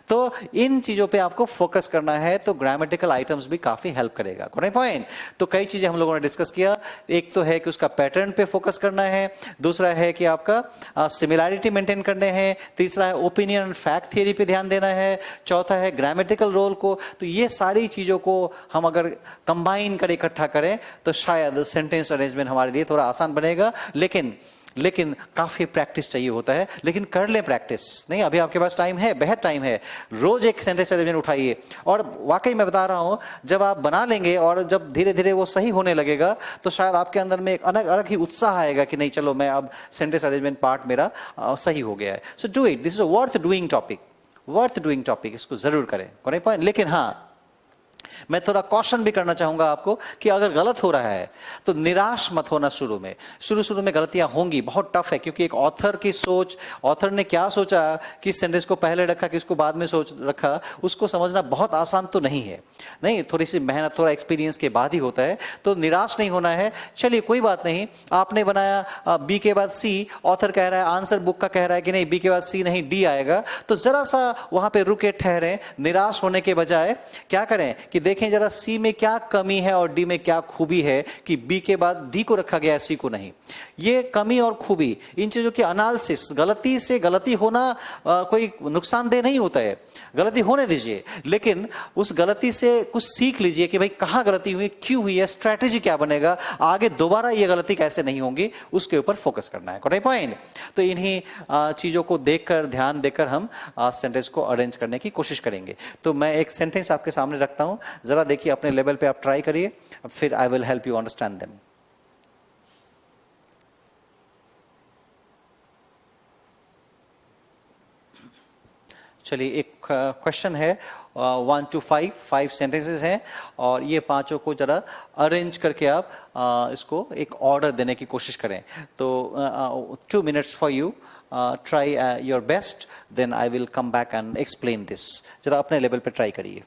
तो इन चीजों पे आपको फोकस करना है, तो ग्रामेटिकल आइटम्स भी काफी हेल्प करेगा। Correct point. तो कई चीजें हम लोगों ने डिस्कस किया। एक तो है कि उसका पैटर्न पे फोकस करना है, दूसरा है कि आपका सिमिलैरिटी मेंटेन करने हैं, तीसरा है ओपिनियन एंड फैक्ट थियरी पे ध्यान देना है, चौथा है ग्रामेटिकल रोल को। तो ये सारी चीजों को हम अगर कंबाइन कर इकट्ठा करें तो शायद सेंटेंस अरेंजमेंट हमारे लिए थोड़ा आसान बनेगा। लेकिन काफी प्रैक्टिस चाहिए होता है। लेकिन कर ले प्रैक्टिस, नहीं अभी आपके पास टाइम है, बेहद टाइम है। रोज एक सेंटेंस अरेंजमेंट उठाइए, और वाकई मैं बता रहा हूं, जब आप बना लेंगे और जब धीरे धीरे वो सही होने लगेगा तो शायद आपके अंदर में एक अलग अलग ही उत्साह आएगा कि नहीं चलो मैं अब सेंटेंस अरेंजमेंट पार्ट मेरा सही हो गया है। So do it, this is a worth doing topic, worth doing topic, इसको जरूर करें। Correct point. लेकिन हाँ, मैं थोड़ा कॉशन भी करना चाहूंगा आपको कि अगर गलत हो रहा है तो निराश मत होना। शुरू में गलतियां होंगी, बहुत टफ है, क्योंकि एक ऑथर की सोच, ऑथर ने क्या सोचा, किस सेंटेंस को पहले रखा किसको बाद में सोच रखा, उसको समझना बहुत आसान तो नहीं है। नहीं, थोड़ी सी मेहनत, थोड़ा एक्सपीरियंस के बाद ही होता है। तो निराश नहीं होना है। चलिए कोई बात नहीं, आपने बनाया बी के बाद सी, ऑथर कह रहा है, आंसर बुक का कह रहा है कि नहीं बी के बाद सी नहीं डी आएगा, तो जरा सा वहां पे रुके, ठहरे, निराश होने के बजाय क्या करें कि देखें जरा सी में क्या कमी है और डी में क्या खूबी है कि बी के बाद डी को रखा गया है, सी को नहीं। ये कमी और खूबी, इन चीजों की एनालिसिस, गलती से गलती होना कोई नुकसानदेह नहीं होता है, गलती होने दीजिए, लेकिन उस गलती से कुछ सीख लीजिए कि भाई कहां गलती हुई, क्यों हुई है, स्ट्रैटेजी क्या बनेगा, आगे दोबारा ये गलती कैसे नहीं होंगी, उसके ऊपर फोकस करना है। Correct point. तो इन्हीं चीजों को देखकर, ध्यान देकर हम सेंटेंस को अरेंज करने की कोशिश करेंगे। तो मैं एक सेंटेंस आपके सामने रखता हूं, जरा देखिए, अपने लेवल पे आप ट्राई करिए, फिर I will help you understand them. चलिए, एक क्वेश्चन है, 1 to 5, 5 सेंटेंसेस हैं, और ये पांचों को जरा अरेंज करके आप इसको एक ऑर्डर देने की कोशिश करें। तो 2 minutes for you, try your best, then I will come back and explain this. जरा अपने लेवल पे ट्राई करिए।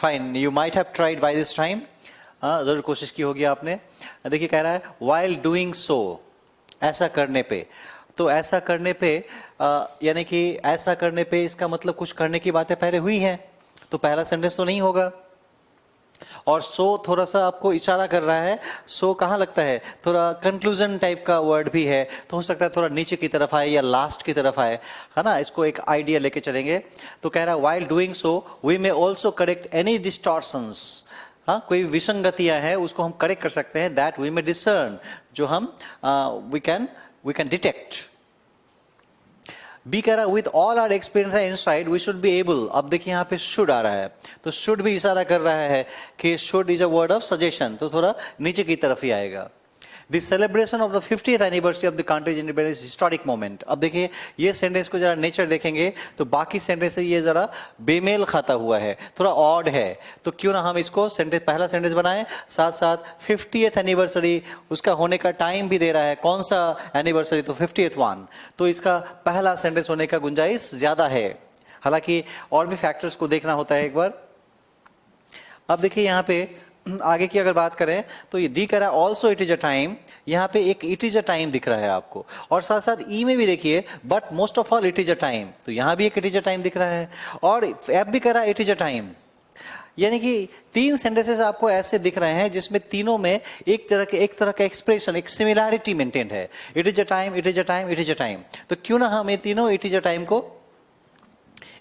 Fine, you might have tried by this time, हाँ ज़रूर कोशिश की होगी आपने। देखिए कह रहा है वाइल डूइंग सो, ऐसा करने पे। तो ऐसा करने पे यानी कि ऐसा करने पे इसका मतलब कुछ करने की बातें पहले हुई हैं, तो पहला सेंटेंस तो नहीं होगा। और सो थोड़ा सा आपको इशारा कर रहा है, सो कहाँ लगता है, थोड़ा कंक्लूजन टाइप का वर्ड भी है, तो हो सकता है थोड़ा नीचे की तरफ आए या लास्ट की तरफ आए, है ना। इसको एक आइडिया लेके चलेंगे। तो कह रहा है while doing so we may also correct any distortions, हाँ कोई विसंगतियां हैं उसको हम करेक्ट कर सकते हैं, दैट वी मे डिसर्न, जो हम वी कैन डिटेक्ट। बी कह रहा है with all our experience and insight we should be able, अब देखिए यहाँ पे शुड आ रहा है, तो शुड भी इशारा कर रहा है कि should is a word of suggestion, तो थोड़ा नीचे की तरफ ही आएगा। The celebration of the 50th anniversary of the countries independence historic moment, अब देखिए ये सेंटेंस को जरा नेचर देखेंगे तो बाकी सेंटेंस से ये जरा बेमेल खाता हुआ है, थोड़ा ऑड है, तो क्यों ना हम इसको सेंटेंस, पहला सेंटेंस बनाएं, साथ साथ 50th एनिवर्सरी उसका होने का टाइम भी दे रहा है, कौन सा एनिवर्सरी, तो 50th वन, तो इसका पहला सेंटेंस होने का गुंजाइश ज्यादा है। हालांकि और भी फैक्टर्स को देखना होता है एक बार। अब देखिए यहाँ पे आगे की अगर बात करें तो ये डी कह रहा है also it is a time, यहाँ पे एक इट इज अ टाइम दिख रहा है आपको, और साथ साथ ई में भी देखिए but most of all it is a time, तो यहाँ भी एक इट इज अ टाइम दिख रहा है, और एफ भी कह रहा है इट इज अ टाइम। यानी कि तीन सेंटेंसेस आपको ऐसे दिख रहे हैं जिसमें तीनों में एक तरह का एक्सप्रेशन, एक सिमिलैरिटी मेंटेन है, it is a time, it is a time, it is a time. तो क्यों ना हम ये तीनों इट इज अ टाइम को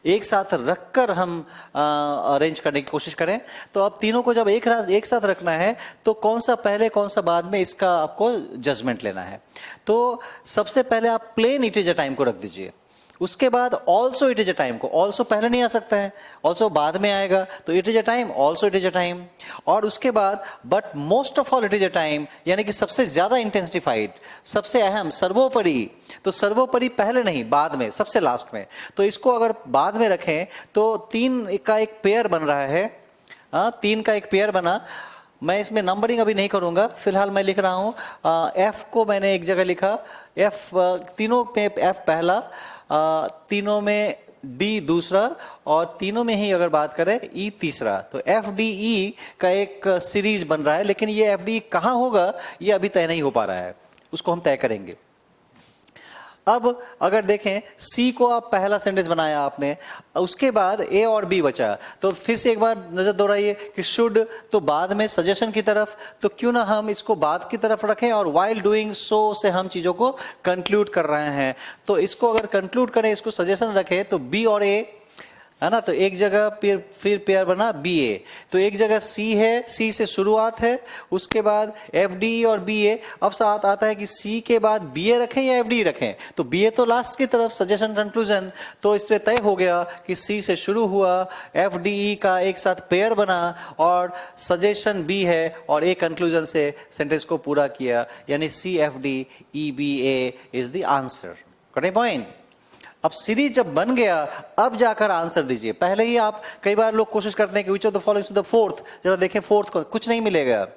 एक साथ रखकर हम अरेंज करने की कोशिश करें। तो अब तीनों को जब एक साथ रखना है तो कौन सा पहले कौन सा बाद में, इसका आपको जजमेंट लेना है। तो सबसे पहले आप plain it is a time को रख दीजिए, उसके बाद also it is a time को, ऑल्सो पहले नहीं आ सकता है, ऑल्सो बाद में आएगा, तो it is a time, also it is a time, और उसके बाद but most of all it is a time, यानी कि सबसे ज्यादा इंटेंसिफाइड, सबसे अहम, सर्वोपरि, तो सर्वोपरि पहले नहीं बाद में, सबसे लास्ट में, तो इसको अगर बाद में रखें तो तीन का एक पेयर बन रहा है, तीन का एक पेयर बना। मैं इसमें नंबरिंग अभी नहीं करूंगा, फिलहाल मैं लिख रहा हूं एफ को मैंने एक जगह लिखा, एफ तीनों में एफ पहला, तीनों में डी दूसरा, और तीनों में ही अगर बात करें ई तीसरा, तो एफ डी ई का एक सीरीज बन रहा है, लेकिन ये एफ डी कहां होगा ये अभी तय नहीं हो पा रहा है, उसको हम तय करेंगे। अब अगर देखें सी को आप पहला सेंटेंस बनाया आपने, उसके बाद ए और बी बचा, तो फिर से एक बार नजर दौड़ाइए कि शुड तो बाद में सजेशन की तरफ, तो क्यों ना हम इसको बाद की तरफ रखें, और वाइल डूइंग सो से हम चीजों को कंक्लूड कर रहे हैं, तो इसको अगर कंक्लूड करें, इसको सजेशन रखें, तो बी और ए है ना, तो एक जगह फिर पेयर बना बी ए, तो एक जगह सी है, सी से शुरुआत है, उसके बाद एफ डी और बी ए। अब साथ आता है कि सी के बाद बी ए रखें या एफ डी रखें, तो बी ए तो लास्ट की तरफ, सजेशन कंक्लूजन, तो इसमें तय हो गया कि सी से शुरू हुआ, एफ डी ई का एक साथ पेयर बना, और सजेशन बी है, और ए कंक्लूजन से सेंटेंस को पूरा किया, यानी C F D E B A is the answer. Correct point. अब सीरीज जब बन गया, अब जाकर आंसर दीजिए। पहले ही आप, कई बार लोग कोशिश करते हैं कि which of the following to the fourth, जरा देखें फोर्थ को, कुछ नहीं मिलेगा,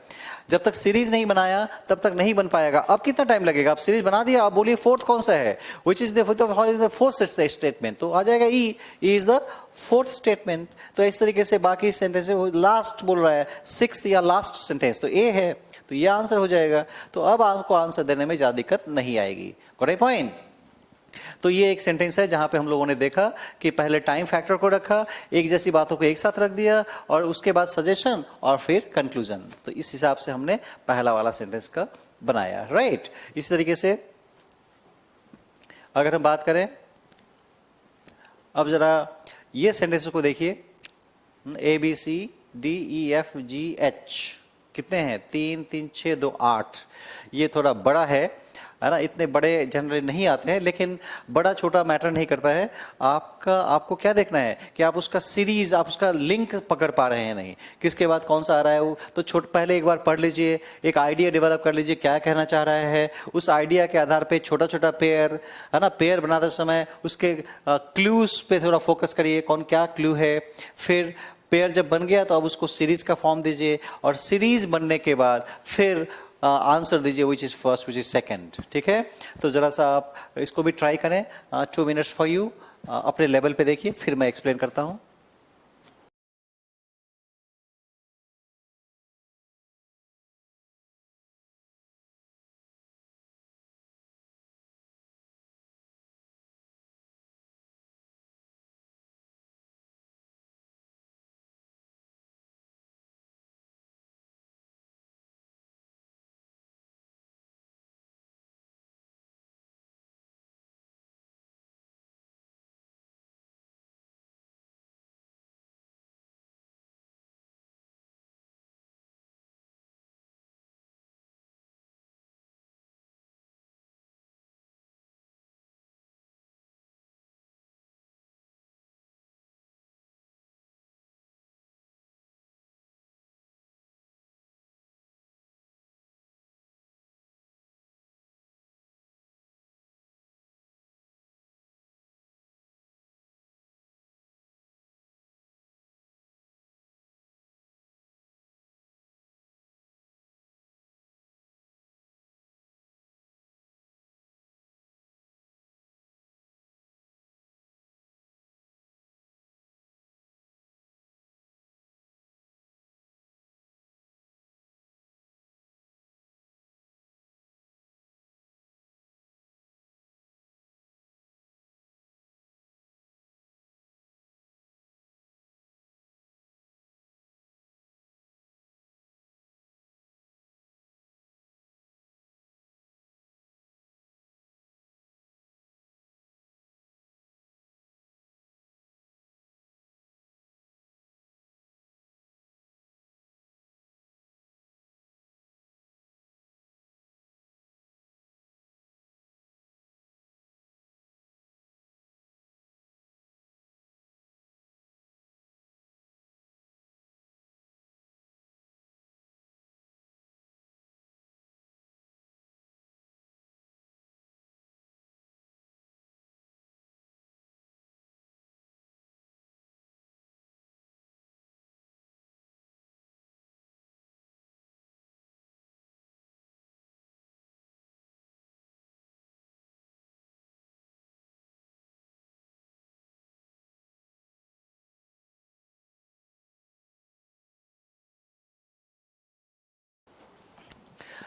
जब तक सीरीज नहीं बनाया तब तक नहीं बन पाएगा। अब कितना टाइम लगेगा, आप सीरीज बना दिया, आप बोलिए फोर्थ कौन सा है, which is the fourth statement, तो आ जाएगा E is the fourth statement. तो इस तरीके से बाकी सेंटेंस लास्ट बोल रहा है, सिक्स्थ या लास्ट सेंटेंस तो ए है, तो ये आंसर हो जाएगा। तो अब आपको आंसर देने में ज्यादा दिक्कत नहीं आएगी। Correct point. तो ये एक सेंटेंस है जहां पे हम लोगों ने देखा कि पहले टाइम फैक्टर को रखा, एक जैसी बातों को एक साथ रख दिया, और उसके बाद सजेशन और फिर कंक्लूजन। तो इस हिसाब से हमने पहला वाला सेंटेंस का बनाया, राइट। इसी तरीके से अगर हम बात करें, अब जरा ये सेंटेंस को देखिए, A B C D E F G H, कितने हैं, 3 3 6 2 8। ये थोड़ा बड़ा है ना, इतने बड़े जनरली नहीं आते हैं, लेकिन बड़ा छोटा मैटर नहीं करता है। आपको क्या देखना है कि आप उसका सीरीज, आप उसका लिंक पकड़ पा रहे हैं नहीं, किसके बाद कौन सा आ रहा है वो, तो पहले एक बार पढ़ लीजिए, एक आइडिया डेवलप कर लीजिए क्या कहना चाह रहा है, उस आइडिया के आधार पे छोटा छोटा पेयर, है ना, पेयर बनाते समय उसके क्लूज पे थोड़ा फोकस करिए, कौन क्या क्लू है। फिर पेयर जब बन गया तो अब उसको सीरीज का फॉर्म दीजिए, और सीरीज बनने के बाद फिर आंसर दीजिए which is first which is second. ठीक है, तो जरा सा आप इसको भी ट्राई करें, 2 मिनट्स फॉर यू, अपने लेवल पे देखिए, फिर मैं एक्सप्लेन करता हूं।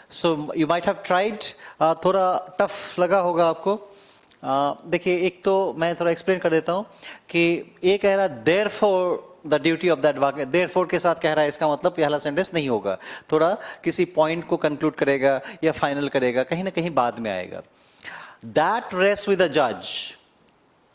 So you might have tried, थोड़ा टफ लगा होगा आपको। देखिए, एक तो मैं थोड़ा एक्सप्लेन कर देता हूँ कि ये कह रहा therefore the duty of that वाक्य, देयरफॉर के साथ कह रहा है, इसका मतलब पहला सेंटेंस नहीं होगा, थोड़ा किसी पॉइंट को कंक्लूड करेगा या फाइनल करेगा, कहीं ना कहीं बाद में आएगा। दैट रेस्ट विद द जज,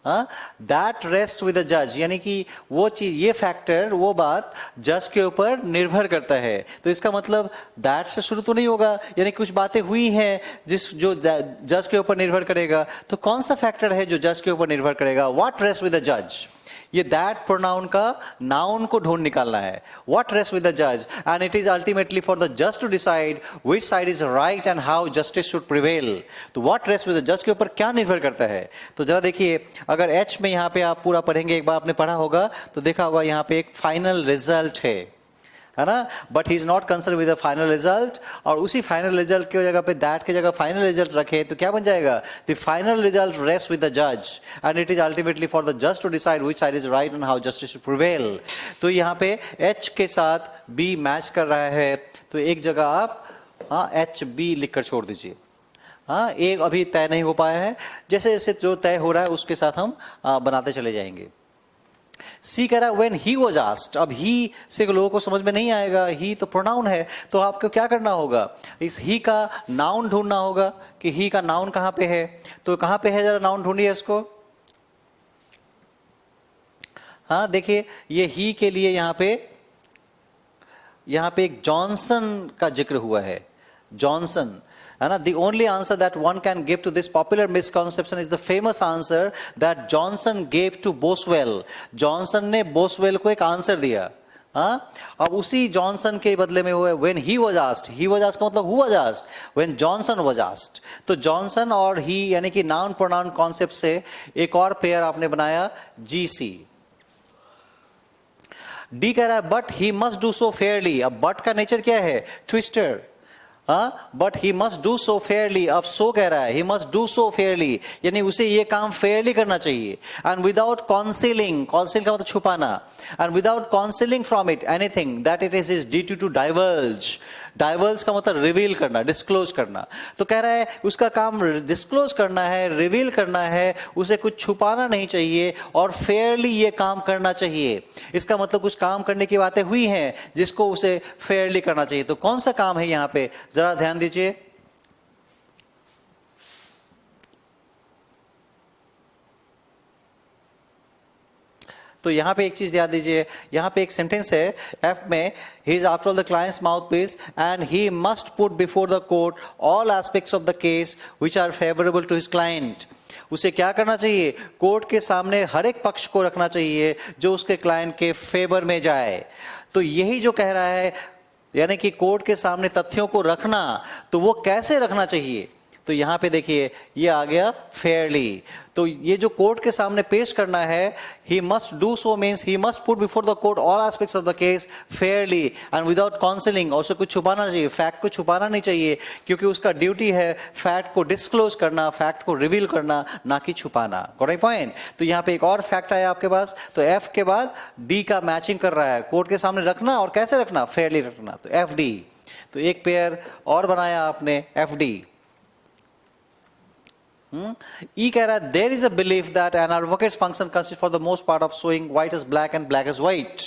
दैट रेस्ट विद द जज, यानी कि वो चीज, ये फैक्टर, वो बात जज के ऊपर निर्भर करता है। तो इसका मतलब दैट से शुरू तो नहीं होगा, यानी कुछ बातें हुई हैं जो जज के ऊपर निर्भर करेगा। तो कौन सा फैक्टर है जो जज के ऊपर निर्भर करेगा? व्हाट रेस्ट विद द जज, ये दैट प्रोनाउन का नाउन को ढूंढ निकालना है। व्हाट रेस्ट विद द जज and it is ultimately for the जज to decide which side is right and how justice should prevail. तो व्हाट रेस्ट विद द जज के ऊपर क्या निर्भर करता है? तो जरा देखिए, अगर एच में यहाँ पे आप पूरा पढ़ेंगे, एक बार आपने पढ़ा होगा तो देखा होगा यहाँ पे एक फाइनल रिजल्ट है ना, but he is not concern with the final result, और उसी फाइनल रिजल्ट की जगह पे दैट की जगह फाइनल रिजल्ट रखे तो क्या बन जाएगा? The final result rest with the जज and it is ultimately for the जज to decide which side is right and how justice should prevail. तो यहाँ पे एच के साथ बी मैच कर रहा है, तो एक जगह आप एच बी लिखकर छोड़ दीजिए। एक अभी तय नहीं हो पाया है, जैसे जैसे जो तय हो रहा है उसके साथ हम बनाते चले जाएंगे। सी कह रहा है व्हेन ही वाज आस्क्ड, अब ही से लोगों को समझ में नहीं आएगा, ही तो प्रोनाउन है, तो आपको क्या करना होगा? इस ही का नाउन ढूंढना होगा कि ही का नाउन कहां पे है। तो कहां पे है, जरा नाउन ढूंढिए इसको। देखिए, ये ही के लिए यहां पे एक जॉनसन का जिक्र हुआ है, जॉनसन, है ना। The only answer that one can give to this popular misconception is the famous answer that Johnson gave to Boswell. Johnson ने बोसवेल को एक आंसर दिया। अब उसी जॉनसन के बदले में हुआ when he was asked, he was asked का मतलब who was asked, when Johnson was asked। तो जॉनसन और he यानी कि नाउन प्रोनाउन कॉन्सेप्ट से एक और पेयर आपने बनाया GC। डी कह रहा है but he must do so Fairlie. अब बट का नेचर क्या है? Twister. But he must do so Fairlie, अब सो कह रहा है, he must do so Fairlie, यानी उसे ये काम फेयरली करना चाहिए। एंड विदाउट कॉन्सीलिंग, कॉन्सील का मतलब छुपाना, and without concealing from it anything that it is his duty to divulge. Divulge का मतलब रिवील करना, डिस्क्लोज करना। तो कह रहा है उसका काम डिस्क्लोज करना है, रिवील करना है, उसे कुछ छुपाना नहीं चाहिए और फेयरली ये काम करना चाहिए। इसका मतलब कुछ काम करने की बातें हुई हैं जिसको उसे फेयरली करना चाहिए। तो कौन सा काम है यहाँ पे, जरा ध्यान दीजिए। तो यहां पे एक चीज याद दीजिए, यहां पे एक सेंटेंस है एफ में, he is after all the client's mouthpiece and he must put before the court all aspects of the case which are favourable to his client. उसे क्या करना चाहिए? कोर्ट के सामने हर एक पक्ष को रखना चाहिए जो उसके क्लाइंट के फेवर में जाए। तो यही जो कह रहा है, यानी कि कोर्ट के सामने तथ्यों को रखना, तो वो कैसे रखना चाहिए? तो यहां पे देखिए, ये आ गया फेयरली। तो ये जो कोर्ट के सामने पेश करना है, he must do so means he must put before the court all aspects of the case Fairlie and without counselling. और उसे कुछ छुपाना चाहिए, फैक्ट को छुपाना नहीं चाहिए, क्योंकि उसका ड्यूटी है फैक्ट को डिस्क्लोज करना, फैक्ट को रिवील करना, ना कि छुपाना। Correct point. तो यहाँ पे एक और फैक्ट आया आपके पास, तो एफ के बाद डी का मैचिंग कर रहा है, कोर्ट के सामने रखना और कैसे रखना? फेयरली रखना। तो एफ डी, तो एक पेयर और बनाया आपने, एफ डी। ई कह रहा है there is a belief that an advocate's function consist for the most part of showing white is black and black is white.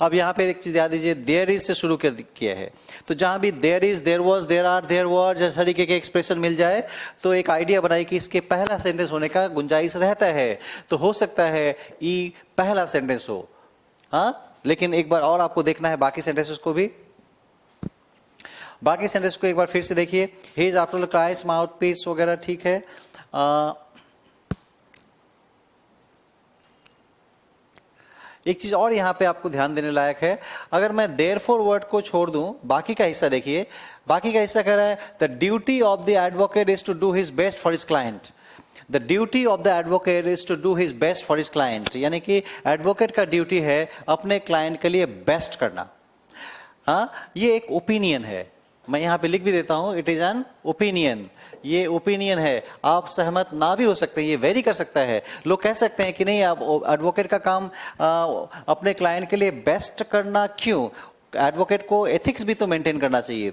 अब यहाँ पे एक चीज याद दीजिए, देयर इज से शुरू किया है, तो जहां भी there is, there was, there are, there were जैसे तरीके के एक्सप्रेशन मिल जाए तो एक आइडिया बनाई कि इसके पहला सेंटेंस होने का गुंजाइश रहता है। तो हो सकता है ई पहला सेंटेंस हो, लेकिन एक बार और आपको देखना है बाकी सेंटेंसेस को भी। बाकी सेंटेंस को एक बार फिर से देखिए, ही is after the client's mouthpiece वगैरह ठीक है। एक चीज और यहां पे आपको ध्यान देने लायक है, अगर मैं देयरफॉर वर्ड को छोड़ दूं, बाकी का हिस्सा देखिए, बाकी का हिस्सा कह रहा है the duty of the advocate is to do his best for his client. The duty of the advocate is to do his best for his client, यानी कि एडवोकेट का ड्यूटी है अपने क्लाइंट के लिए बेस्ट करना। ये एक ओपिनियन है, मैं यहां पे लिख भी देता हूं, इट इज एन ओपिनियन। ये ओपिनियन है, आप सहमत ना भी हो सकते हैं, ये वेरी कर सकता है। लोग कह सकते हैं कि नहीं, आप एडवोकेट का काम अपने क्लाइंट के लिए बेस्ट करना क्यों? एडवोकेट को एथिक्स भी तो मेंटेन करना चाहिए।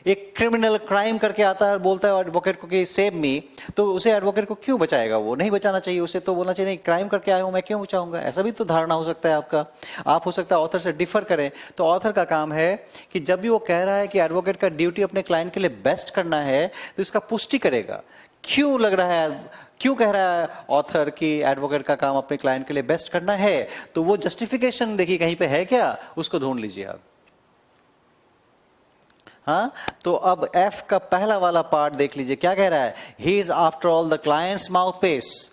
एक क्रिमिनल क्राइम करके आता है और बोलता है एडवोकेट को कि सेव मी, तो उसे एडवोकेट को क्यों बचाएगा? वो नहीं बचाना चाहिए, उसे तो बोलना चाहिए नहीं, क्राइम करके आया हूँ मैं क्यों बचाऊंगा। ऐसा भी तो धारणा हो सकता है आपका। आप हो सकता है ऑथर से डिफर करें। तो ऑथर का काम है कि जब भी वो कह रहा है कि एडवोकेट का ड्यूटी अपने क्लाइंट के लिए बेस्ट करना है, तो इसका पुष्टि करेगा। क्यों लग रहा है, क्यों कह रहा है ऑथर कि एडवोकेट का काम अपने क्लाइंट के लिए बेस्ट करना है, तो वो जस्टिफिकेशन देखिए कहीं पे है क्या, उसको ढूंढ लीजिए आप। हाँ, तो अब एफ का पहला वाला पार्ट देख लीजिए, क्या कह रहा है? He is after all the client's mouthpiece.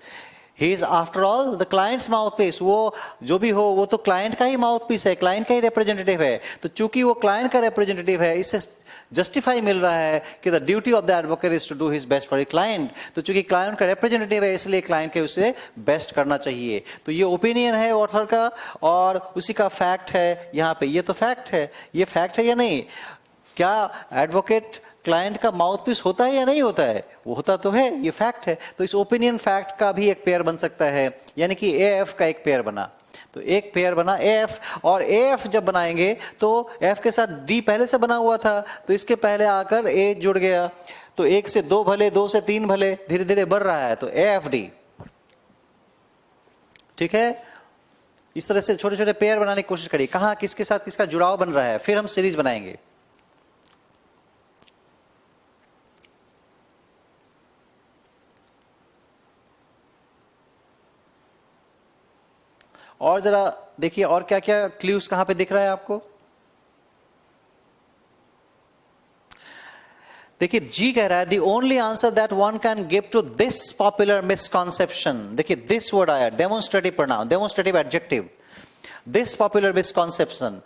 He is after all the client's mouthpiece. वो जो भी हो वो तो क्लाइंट का ही माउथ पीस है, क्लाइंट का ही रिप्रेजेंटेटिव है। तो चूंकि वो क्लाइंट का रिप्रेजेंटेटिव है, इससे जस्टिफाई मिल रहा है कि the duty of the advocate is to do his best for a client. तो चूंकि क्लाइंट का रिप्रेजेंटेटिव है, इसलिए क्लाइंट के उसे बेस्ट करना चाहिए। तो ये ओपिनियन है ऑथर का और उसी का फैक्ट है यहाँ पे। ये तो फैक्ट है, ये फैक्ट है या नहीं? क्या एडवोकेट क्लाइंट का माउथपीस होता है या नहीं होता है? वो होता तो है, ये फैक्ट है। तो इस ओपिनियन फैक्ट का भी एक पेयर बन सकता है, यानी कि एएफ का एक पेयर बना। तो एक पेयर बना एएफ, और एएफ जब बनाएंगे तो एफ के साथ डी पहले से बना हुआ था, तो इसके पहले आकर ए जुड़ गया। तो 1 से 2 भले, 2 से 3 भले, धीरे धीरे बढ़ रहा है, तो एएफ डी। ठीक है, इस तरह से छोटे छोटे पेयर बनाने की कोशिश करिए, कहाँ किसके साथ किसका जुड़ाव बन रहा है, फिर हम सीरीज बनाएंगे। और जरा देखिए और क्या क्या क्लूज कहां पे दिख रहा है आपको। देखिए जी कह रहा है, the only answer that one can give to this popular misconception. देखिए दिस वर्ड आया, demonstrative pronoun, demonstrative adjective, this popular misconception,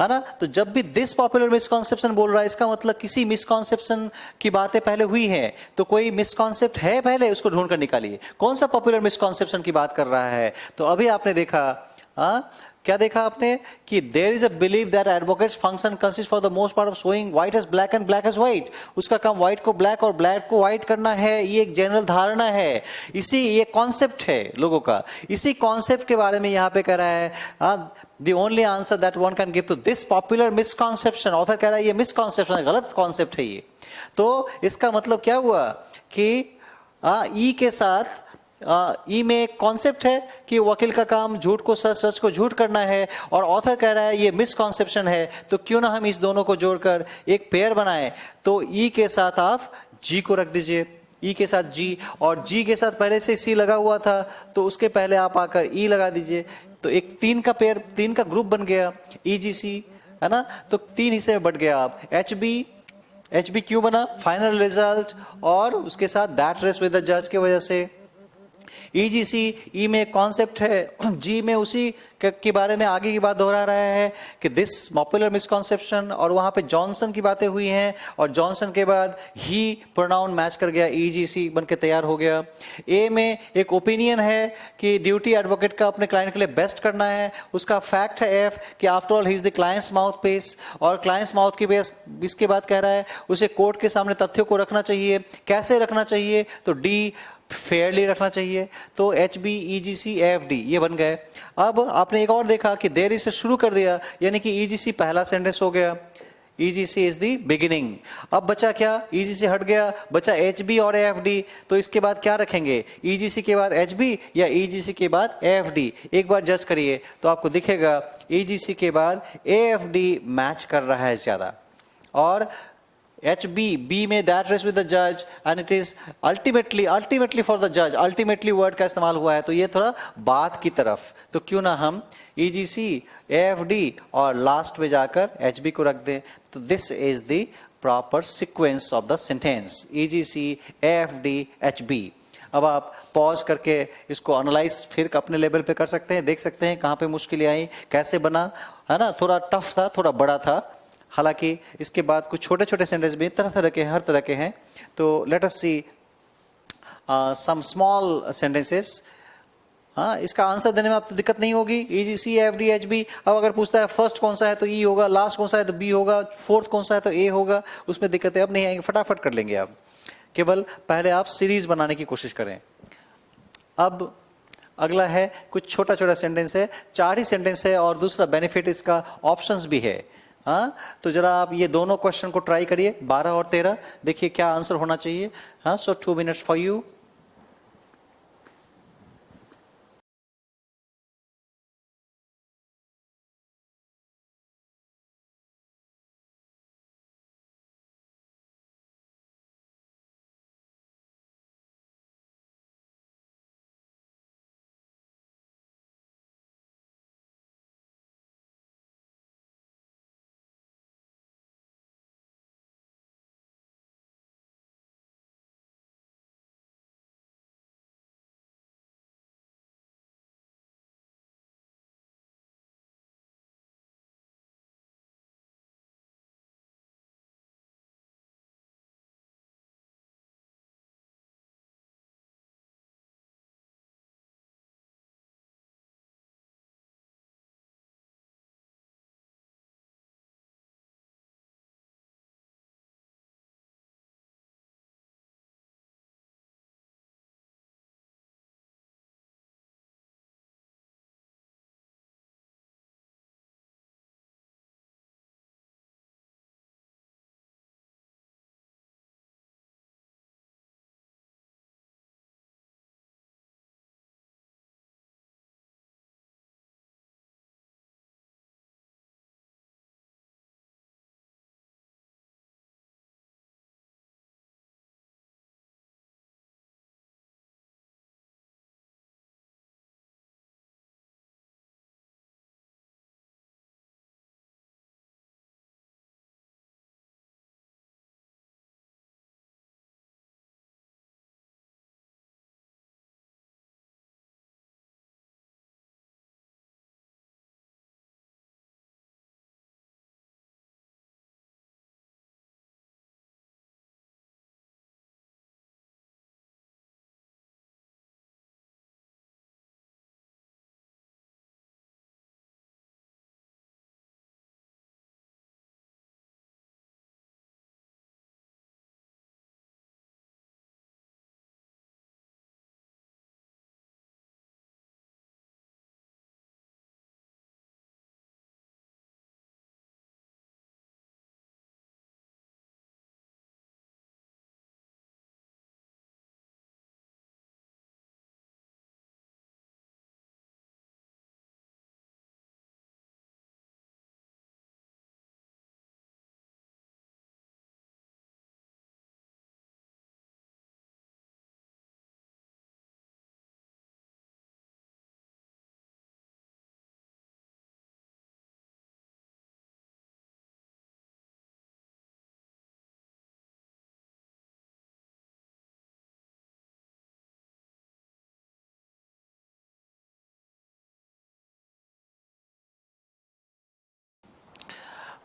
है ना। तो जब भी दिस पॉपुलर मिसकॉन्सेप्शन बोल रहा है, इसका मतलब किसी मिसकॉन्सेप्शन की बातें पहले हुई हैं। तो कोई मिसकॉन्सेप्ट है पहले, उसको ढूंढ कर निकालिए कौन सा पॉपुलर मिसकॉन्सेप्शन की बात कर रहा है। तो अभी आपने देखा, क्या देखा आपने कि there is a believe that advocate's function consist for the most part of showing white as black and black as white. उसका काम व्हाइट को ब्लैक और ब्लैक को व्हाइट करना है, ये एक जनरल धारणा है, इसी ये कॉन्सेप्ट है लोगों का। इसी कॉन्सेप्ट के बारे में यहाँ पे कह रहा है the only answer that one can give to this popular misconception। Author कह रहा है ये मिसकॉन्सेप्शन है, गलत कॉन्सेप्ट है ये। तो इसका मतलब क्या हुआ कि ई के साथ ई में एक कॉन्सेप्ट है कि वकील का काम झूठ को सच, सच को झूठ करना है, और ऑथर कह रहा है ये मिसकॉन्सेप्शन है। तो क्यों ना हम इस दोनों को जोड़कर एक पेयर बनाएं। तो ई के साथ आप जी को रख दीजिए, ई के साथ जी, और जी के साथ पहले से सी लगा हुआ था, तो उसके पहले आप आकर ई लगा दीजिए। तो एक 3 का पेयर, 3 का ग्रुप बन गया, ईजीसी, है ना। तो 3 हिस्से में बट गया आप। एच बी क्यों बना? फाइनल रिजल्ट, और उसके साथ दैट रेस्ट विद द जज की वजह से। ईजीसी, ई में कॉन्सेप्ट है, जी में उसी के बारे में आगे की बात दोहरा रहा है कि दिस पॉपुलर मिसकॉन्सेप्शन, और वहां पे जॉनसन की बातें हुई हैं, और जॉनसन के बाद ही प्रोनाउन मैच कर गया, ईजीसी बन के तैयार हो गया। ए में एक ओपिनियन है कि ड्यूटी एडवोकेट का अपने क्लाइंट के लिए बेस्ट करना है, उसका फैक्ट है एफ कि after all he is the client's mouthpiece, और क्लाइंट्स माउथ की बेस इसके बाद कह रहा है उसे कोर्ट के सामने तथ्यों को रखना चाहिए। कैसे रखना चाहिए? तो डी फेयरली रखना चाहिए। तो H B E G C F D ये बन गए। अब आपने एक और देखा कि देरी से शुरू कर दिया, यानी कि ई जी सी पहला सेंटेंस हो गया, ई G C is the beginning. अब बचा क्या? ई जी सी हट गया, बचा एच बी और एफ डी। तो इसके बाद क्या रखेंगे? ई जी सी के बाद एच बी या ई जी सी के बाद एफ डी? एक बार जज करिए तो आपको दिखेगा ई जी सी के बाद ए एफ डी मैच कर रहा है ज्यादा, और एच बी में दैट रेस्ट विद द जज, and it is ultimately for the जज। अल्टीमेटली वर्ड का इस्तेमाल हुआ है, तो ये थोड़ा बात की तरफ। तो क्यों ना हम E G C F D और लास्ट में जाकर एच बी को रख दें। तो this is the proper sequence of the sentence, E G C F D H B. अब आप पॉज करके इसको एनालाइज फिर अपने लेवल पे कर सकते हैं, देख सकते हैं कहाँ पे मुश्किलें आई, कैसे बना, है ना। थोड़ा टफ था, थोड़ा बड़ा था, हालांकि इसके बाद कुछ छोटे छोटे सेंटेंस भी तरह तरह के, हर तरह के हैं। तो let us see some small sentences. हाँ, इसका आंसर देने में आपको दिक्कत नहीं होगी। E G C F D H B. अब अगर पूछता है फर्स्ट कौन सा है तो ई होगा, लास्ट कौन सा है तो बी होगा, फोर्थ कौन सा है तो ए होगा, उसमें दिक्कतें अब नहीं आएंगी, फटाफट कर लेंगे आप। केवल पहले आप सीरीज बनाने की कोशिश करें। अब अगला है कुछ छोटा छोटा सेंटेंस है, 4 ही सेंटेंस है, और दूसरा बेनिफिट इसका ऑप्शंस भी है। हाँ, तो जरा आप ये दोनों क्वेश्चन को ट्राई करिए, 12 और 13, देखिए क्या आंसर होना चाहिए। हाँ, सो 2 मिनट्स फॉर यू।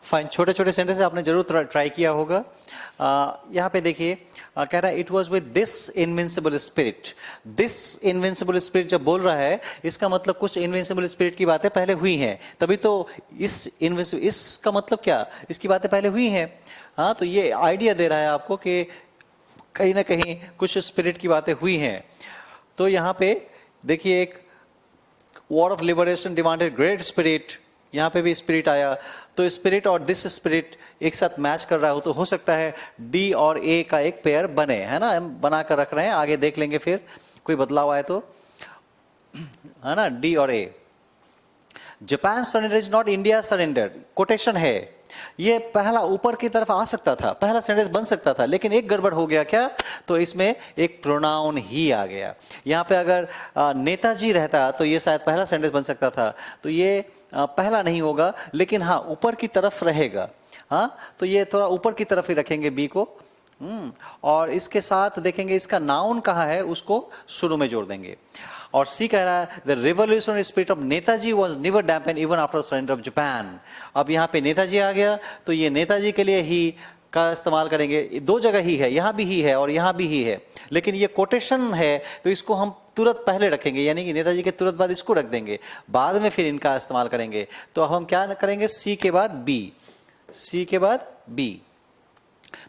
फाइन, छोटे छोटे सेंटेंस आपने जरूर ट्राई किया होगा। यहाँ पे देखिए, कह रहा है it was with this invincible spirit. This invincible spirit जब बोल रहा है, इसका मतलब कुछ इनविंसिबल स्पिरिट की बातें पहले हुई हैं, तभी तो इसका मतलब क्या, इसकी बातें पहले हुई हैं। हाँ, तो ये आइडिया दे रहा है आपको कि कहीं ना कहीं कुछ स्पिरिट की बातें हुई हैं। तो यहाँ पे देखिए, एक war of liberation demanded great spirit, यहाँ पे भी स्पिरिट आया। तो स्पिरिट और दिस स्पिरिट एक साथ मैच कर रहा हो, तो हो सकता है डी और ए का एक पेयर बने, है ना, हम बना कर रख रहे हैं, आगे देख लेंगे फिर कोई बदलाव आए तो, है ना, डी और A. Japan surrender is not India surrender, quotation है, ये पहला ऊपर की तरफ आ सकता था, पहला सेंटेंस बन सकता था, लेकिन एक गड़बड़ हो गया क्या, तो इसमें एक प्रोनाउन ही आ गया। यहाँ पे अगर नेताजी रहता तो ये शायद पहला सेंटेंस बन सकता था, तो ये पहला नहीं होगा, लेकिन हाँ ऊपर की तरफ रहेगा। हाँ, तो ये थोड़ा ऊपर की तरफ ही रखेंगे बी को। और इसके साथ देखेंगे इसका नाउन कहाँ है, उसको शुरू में जोड़ देंगे। और सी कह रहा है the revolutionary spirit of Netaji was never dampen even after surrender of Japan. अब यहाँ पे नेताजी आ गया, तो ये नेताजी के लिए ही का इस्तेमाल करेंगे। दो जगह ही है, यहाँ भी ही है और यहाँ भी ही है, लेकिन ये कोटेशन है तो इसको हम तुरंत पहले रखेंगे, यानी कि नेताजी के तुरंत बाद इसको रख देंगे, बाद में फिर इनका इस्तेमाल करेंगे। तो अब हम क्या करेंगे, सी के बाद बी, सी के बाद बी,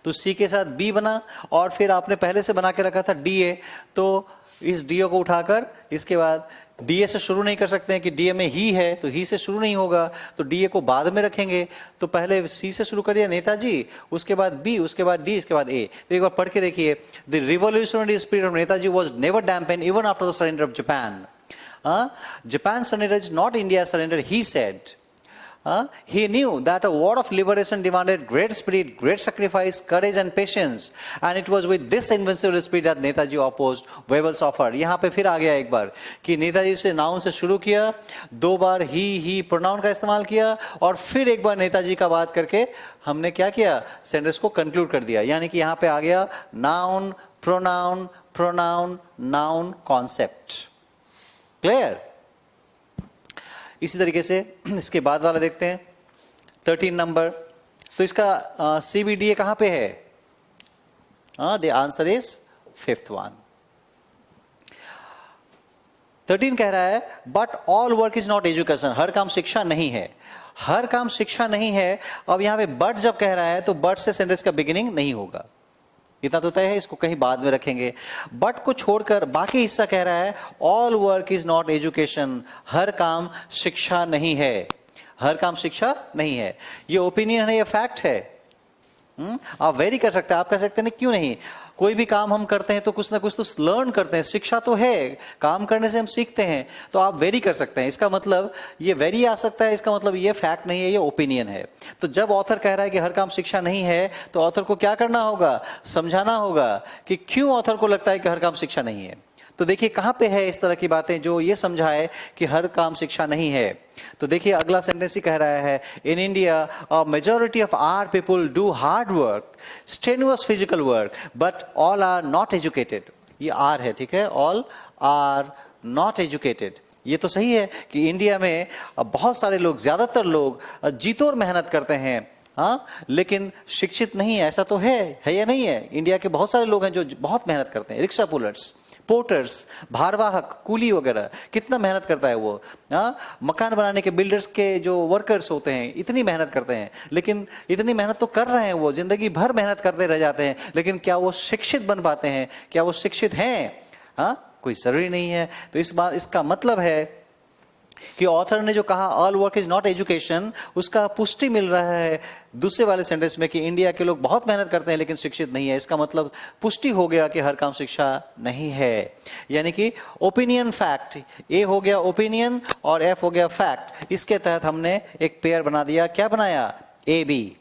तो सी के साथ बी बना, और फिर आपने पहले से बना के रखा था डी ए, तो इस डीओ को उठाकर इसके बाद डीए से शुरू नहीं कर सकते हैं कि डीए में ही है तो ही से शुरू नहीं होगा, तो डीए को बाद में रखेंगे। तो पहले सी से शुरू करिए नेताजी, उसके बाद बी, उसके बाद डी, उसके बाद ए। तो एक बार पढ़ के देखिए, the revolutionary spirit of Netaji was never dampen even after the surrender of Japan. Japan surrender is not India's surrender, he said. He knew that a war of liberation demanded great spirit, great sacrifice, courage and patience. And it was with this invincible spirit that Netaji opposed Wavell's offer. यहाँ पे फिर आ गया एक बार कि नेताजी से नाउन से शुरू किया, 2 बार ही प्रोनाउन का इस्तेमाल किया, और फिर एक बार नेताजी का बात करके हमने क्या किया, सेंटेंस को कंक्लूड कर दिया। यानी कि यहाँ पे आ गया noun, pronoun, pronoun, noun, concept. Clear? इसी तरीके से इसके बाद वाला देखते हैं 13 नंबर। तो इसका CBDA कहां पे है? The answer is 5th one. 13 कह रहा है but all work is not education, हर काम शिक्षा नहीं है। हर काम शिक्षा नहीं है। अब यहां पे बट जब कह रहा है तो बट से सेंटेंस का बिगिनिंग नहीं होगा, इतना तो तय है, इसको कहीं बाद में रखेंगे। बट को छोड़कर बाकी हिस्सा कह रहा है all work is not education, हर काम शिक्षा नहीं है। हर काम शिक्षा नहीं है, ये ओपिनियन है, ये फैक्ट है। आप वेरी कर सकते हैं, आप कह सकते हैं क्यों नहीं, कोई भी काम हम करते हैं तो कुछ ना कुछ तो लर्न करते हैं, शिक्षा तो है, काम करने से हम सीखते हैं, तो आप वेरी कर सकते हैं। इसका मतलब ये वेरी आ सकता है, इसका मतलब ये फैक्ट नहीं है, ये ओपिनियन है। तो जब ऑथर कह रहा है कि हर काम शिक्षा नहीं है, तो ऑथर को क्या करना होगा, समझाना होगा कि क्यों ऑथर को लगता है कि हर काम शिक्षा नहीं है। तो देखिए कहां पे है इस तरह की बातें जो ये समझाए कि हर काम शिक्षा नहीं है। तो देखिए अगला सेंटेंस ही कह रहा है in India a majority of our people do hard work, strenuous physical work, but all are not educated. ये आर है, ठीक है, ऑल आर नॉट एजुकेटेड। ये तो सही है कि इंडिया में बहुत सारे लोग, ज्यादातर लोग जी तोड़ मेहनत करते हैं, हाँ, लेकिन शिक्षित नहीं है। ऐसा तो है या नहीं है? इंडिया के बहुत सारे लोग हैं जो बहुत मेहनत करते हैं, रिक्शा पुलर्स, पोर्टर्स, भारवाहक, कूली वगैरह, कितना मेहनत करता है वो। मकान बनाने के बिल्डर्स के जो वर्कर्स होते हैं इतनी मेहनत करते हैं, लेकिन इतनी मेहनत तो कर रहे हैं, वो जिंदगी भर मेहनत करते रह जाते हैं, लेकिन क्या वो शिक्षित बन पाते हैं? क्या वो शिक्षित हैं? कोई जरूरी नहीं है। तो इसका मतलब है कि ऑथर ने जो कहा all work is not education, उसका पुष्टि मिल रहा है दूसरे वाले सेंटेंस में कि इंडिया के लोग बहुत मेहनत करते हैं लेकिन शिक्षित नहीं है। इसका मतलब पुष्टि हो गया कि हर काम शिक्षा नहीं है। यानी कि ओपिनियन फैक्ट, ए हो गया ओपिनियन और एफ हो गया फैक्ट। इसके तहत हमने एक पेयर बना दिया। क्या बनाया? A B,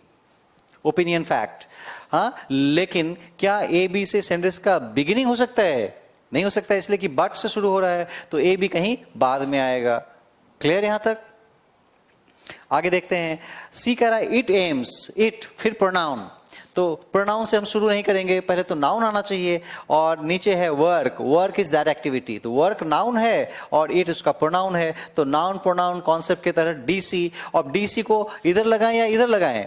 opinion fact. हाँ, लेकिन क्या ए बी से सेंटेंस का बिगिनिंग हो सकता है? नहीं हो सकता, इसलिए कि बट से शुरू हो रहा है, तो ए बी कहीं बाद में आएगा। क्लियर यहां तक? आगे देखते हैं। सी कह रहा है इट एम्स, इट फिर प्रोनाउन, तो प्रोनाउन से हम शुरू नहीं करेंगे, पहले तो नाउन आना चाहिए। और नीचे है work, work is that activity, तो वर्क नाउन है और इट उसका प्रोनाउन है। तो नाउन प्रोनाउन कॉन्सेप्ट के तहत डीसी। और डीसी को इधर लगाएं या इधर लगाएं?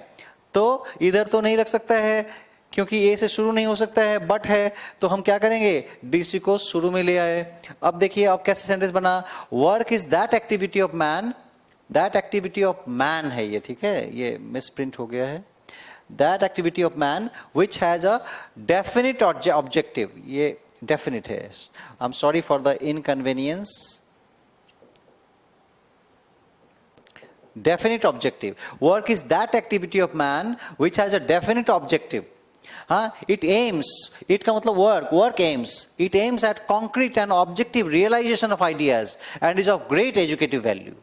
तो इधर तो नहीं लग सकता है क्योंकि ए से शुरू नहीं हो सकता है, बट है, तो हम क्या करेंगे, डीसी को शुरू में ले आए। अब देखिए अब कैसे सेंटेंस बना, work is that activity of man, that activity of man है ये, ठीक है, ये मिसप्रिंट हो गया है। That activity of man which has a definite objective, ये डेफिनिट है। I am sorry for the inconvenience. Definite objective. Work is that activity of man which has a definite objective. It aims, it का मतलब work aims, it aims at concrete and objective realization of ideas and is of great educative value.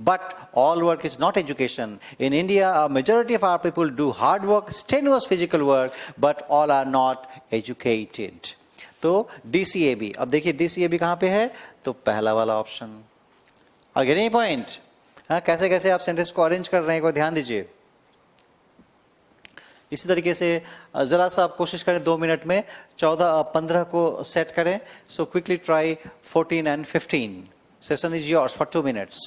But all work is not education. In India, a majority of our people do hard work, strenuous physical work, but all are not educated. तो DCAB, अब देखिए DCAB कहाँ पे है, तो पहला वाला ऑप्शन। आगे नहीं पॉइंट? कैसे कैसे आप सेंटेंस को अरेंज कर रहे हैं, को ध्यान दीजिए। इसी तरीके से जरा सा आप कोशिश करें 2 मिनट में 14-15 को सेट करें। So quickly try 14 and 15. Session is yours for 2 minutes.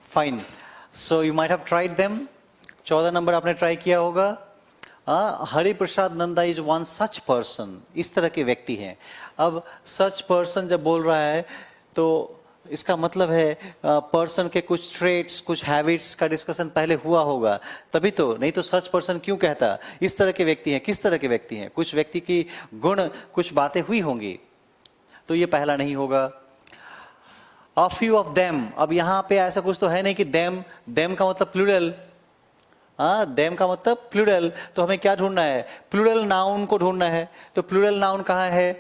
Fine, so you might have tried them. 14 number आपने ट्राई किया होगा। Hariprasad Nanda is one such person, इस तरह के व्यक्ति हैं। अब सच पर्सन जब बोल रहा है तो इसका मतलब है पर्सन के कुछ ट्रेट्स, कुछ हैबिट्स का डिस्कशन पहले हुआ होगा, तभी तो, नहीं तो सच पर्सन क्यों कहता। इस तरह के व्यक्ति हैं, किस तरह के व्यक्ति हैं, कुछ व्यक्ति की गुण, कुछ बातें हुई होंगी, तो ये पहला नहीं होगा। A few of them, अब यहाँ पे ऐसा कुछ तो है नहीं कि them का मतलब प्लूरल, them का मतलब प्लूरल, तो हमें क्या ढूंढना है, प्लूरल नाउन को ढूंढना है। तो प्लूरल नाउन कहाँ है,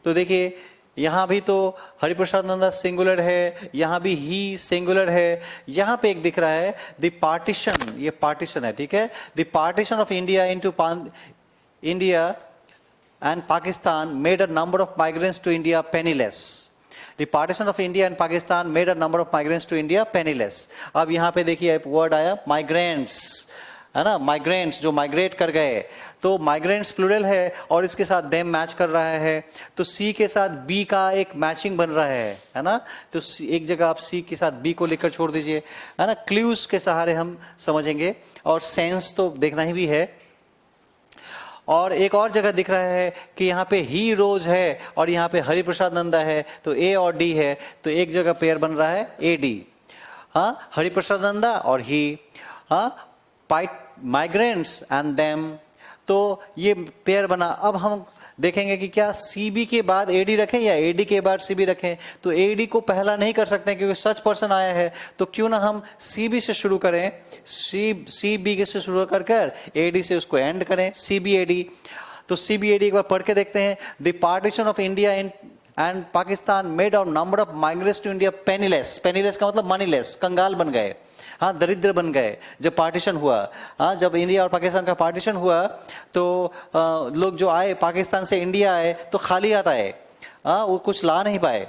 तो देखिए यहाँ भी तो हरिप्रसाद नंदा सिंगुलर है, यहाँ भी ही सिंगुलर है, यहाँ पे एक दिख रहा है द पार्टीशन, ये पार्टीशन है, ठीक है। The partition of India into India and Pakistan made a number of migrants to India penniless. The partition of India and Pakistan made a number of migrants to India penniless. अब यहाँ पे देखिए एक वर्ड आया migrants, है ना, migrants जो माइग्रेट कर गए, तो migrants प्लूरल है और इसके साथ them मैच कर रहा है, तो C के साथ B का एक मैचिंग बन रहा है ना। तो एक जगह आप C के साथ B को लेकर छोड़ दीजिए, है ना, क्लूज के सहारे हम समझेंगे, और सेंस तो देखना ही भी है। और एक और जगह दिख रहा है कि यहाँ पे ही रोज है और यहाँ पे हरिप्रसाद नंदा है, तो ए और डी है, तो एक जगह पेयर बन रहा है ए डी। हाँ, हरिप्रसाद नंदा और ही, हाँ, माइग्रेंट्स एंड देम, तो ये पेयर बना। अब हम देखेंगे कि क्या सी बी के बाद ए डी रखें या ए डी के बाद सी बी रखें, तो ए डी को पहला नहीं कर सकते क्योंकि सच पर्सन आया है, तो क्यों ना हम सी बी से शुरू करें, सी बी से शुरू कर ए डी से उसको एंड करें, सी बी ए डी। तो सी बी ए डी एक बार पढ़ के देखते हैं। The partition of India and Pakistan made out number of migrants to India penniless, penniless का मतलब मनीलेस, कंगाल बन गए, हाँ, दरिद्र बन गए जब पार्टीशन हुआ। हाँ, जब इंडिया और पाकिस्तान का पार्टीशन हुआ तो लोग जो आए पाकिस्तान से इंडिया आए तो खाली हाथ आए, हाँ, वो कुछ ला नहीं पाए,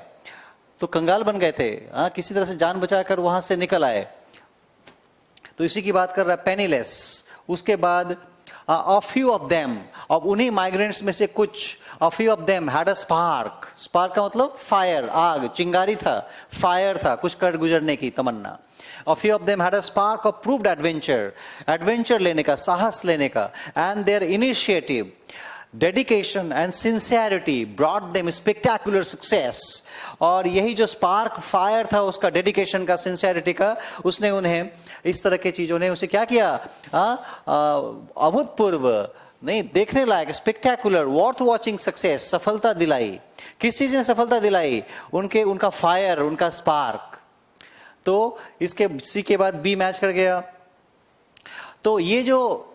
तो कंगाल बन गए थे, हाँ, किसी तरह से जान बचाकर वहां से निकल आए, तो इसी की बात कर रहा है पेनीलेस। उसके बाद a few of them, अब उन्हीं माइग्रेंट्स में से कुछ, a few of them had a spark, spark का मतलब फायर, आग, चिंगारी था, फायर था, कुछ कर गुजरने की तमन्ना। A few of them had a spark of proved adventure, adventure लेने का, साहस लेने का, and their initiative, dedication and sincerity brought them spectacular success। और यही जो स्पार्क फायर था उसका, डेडिकेशन का, सिंसियरिटी का, उसने उन्हें, इस तरह के चीजों ने उसे क्या किया, अभूतपूर्व नहीं, देखने लायक, स्पेक्टेकुलर, वर्थ वॉचिंग सक्सेस, सफलता दिलाई। किस चीज ने सफलता दिलाई, उनका फायर, उनका स्पार्क। तो इसके सी के बाद बी मैच कर गया। तो ये जो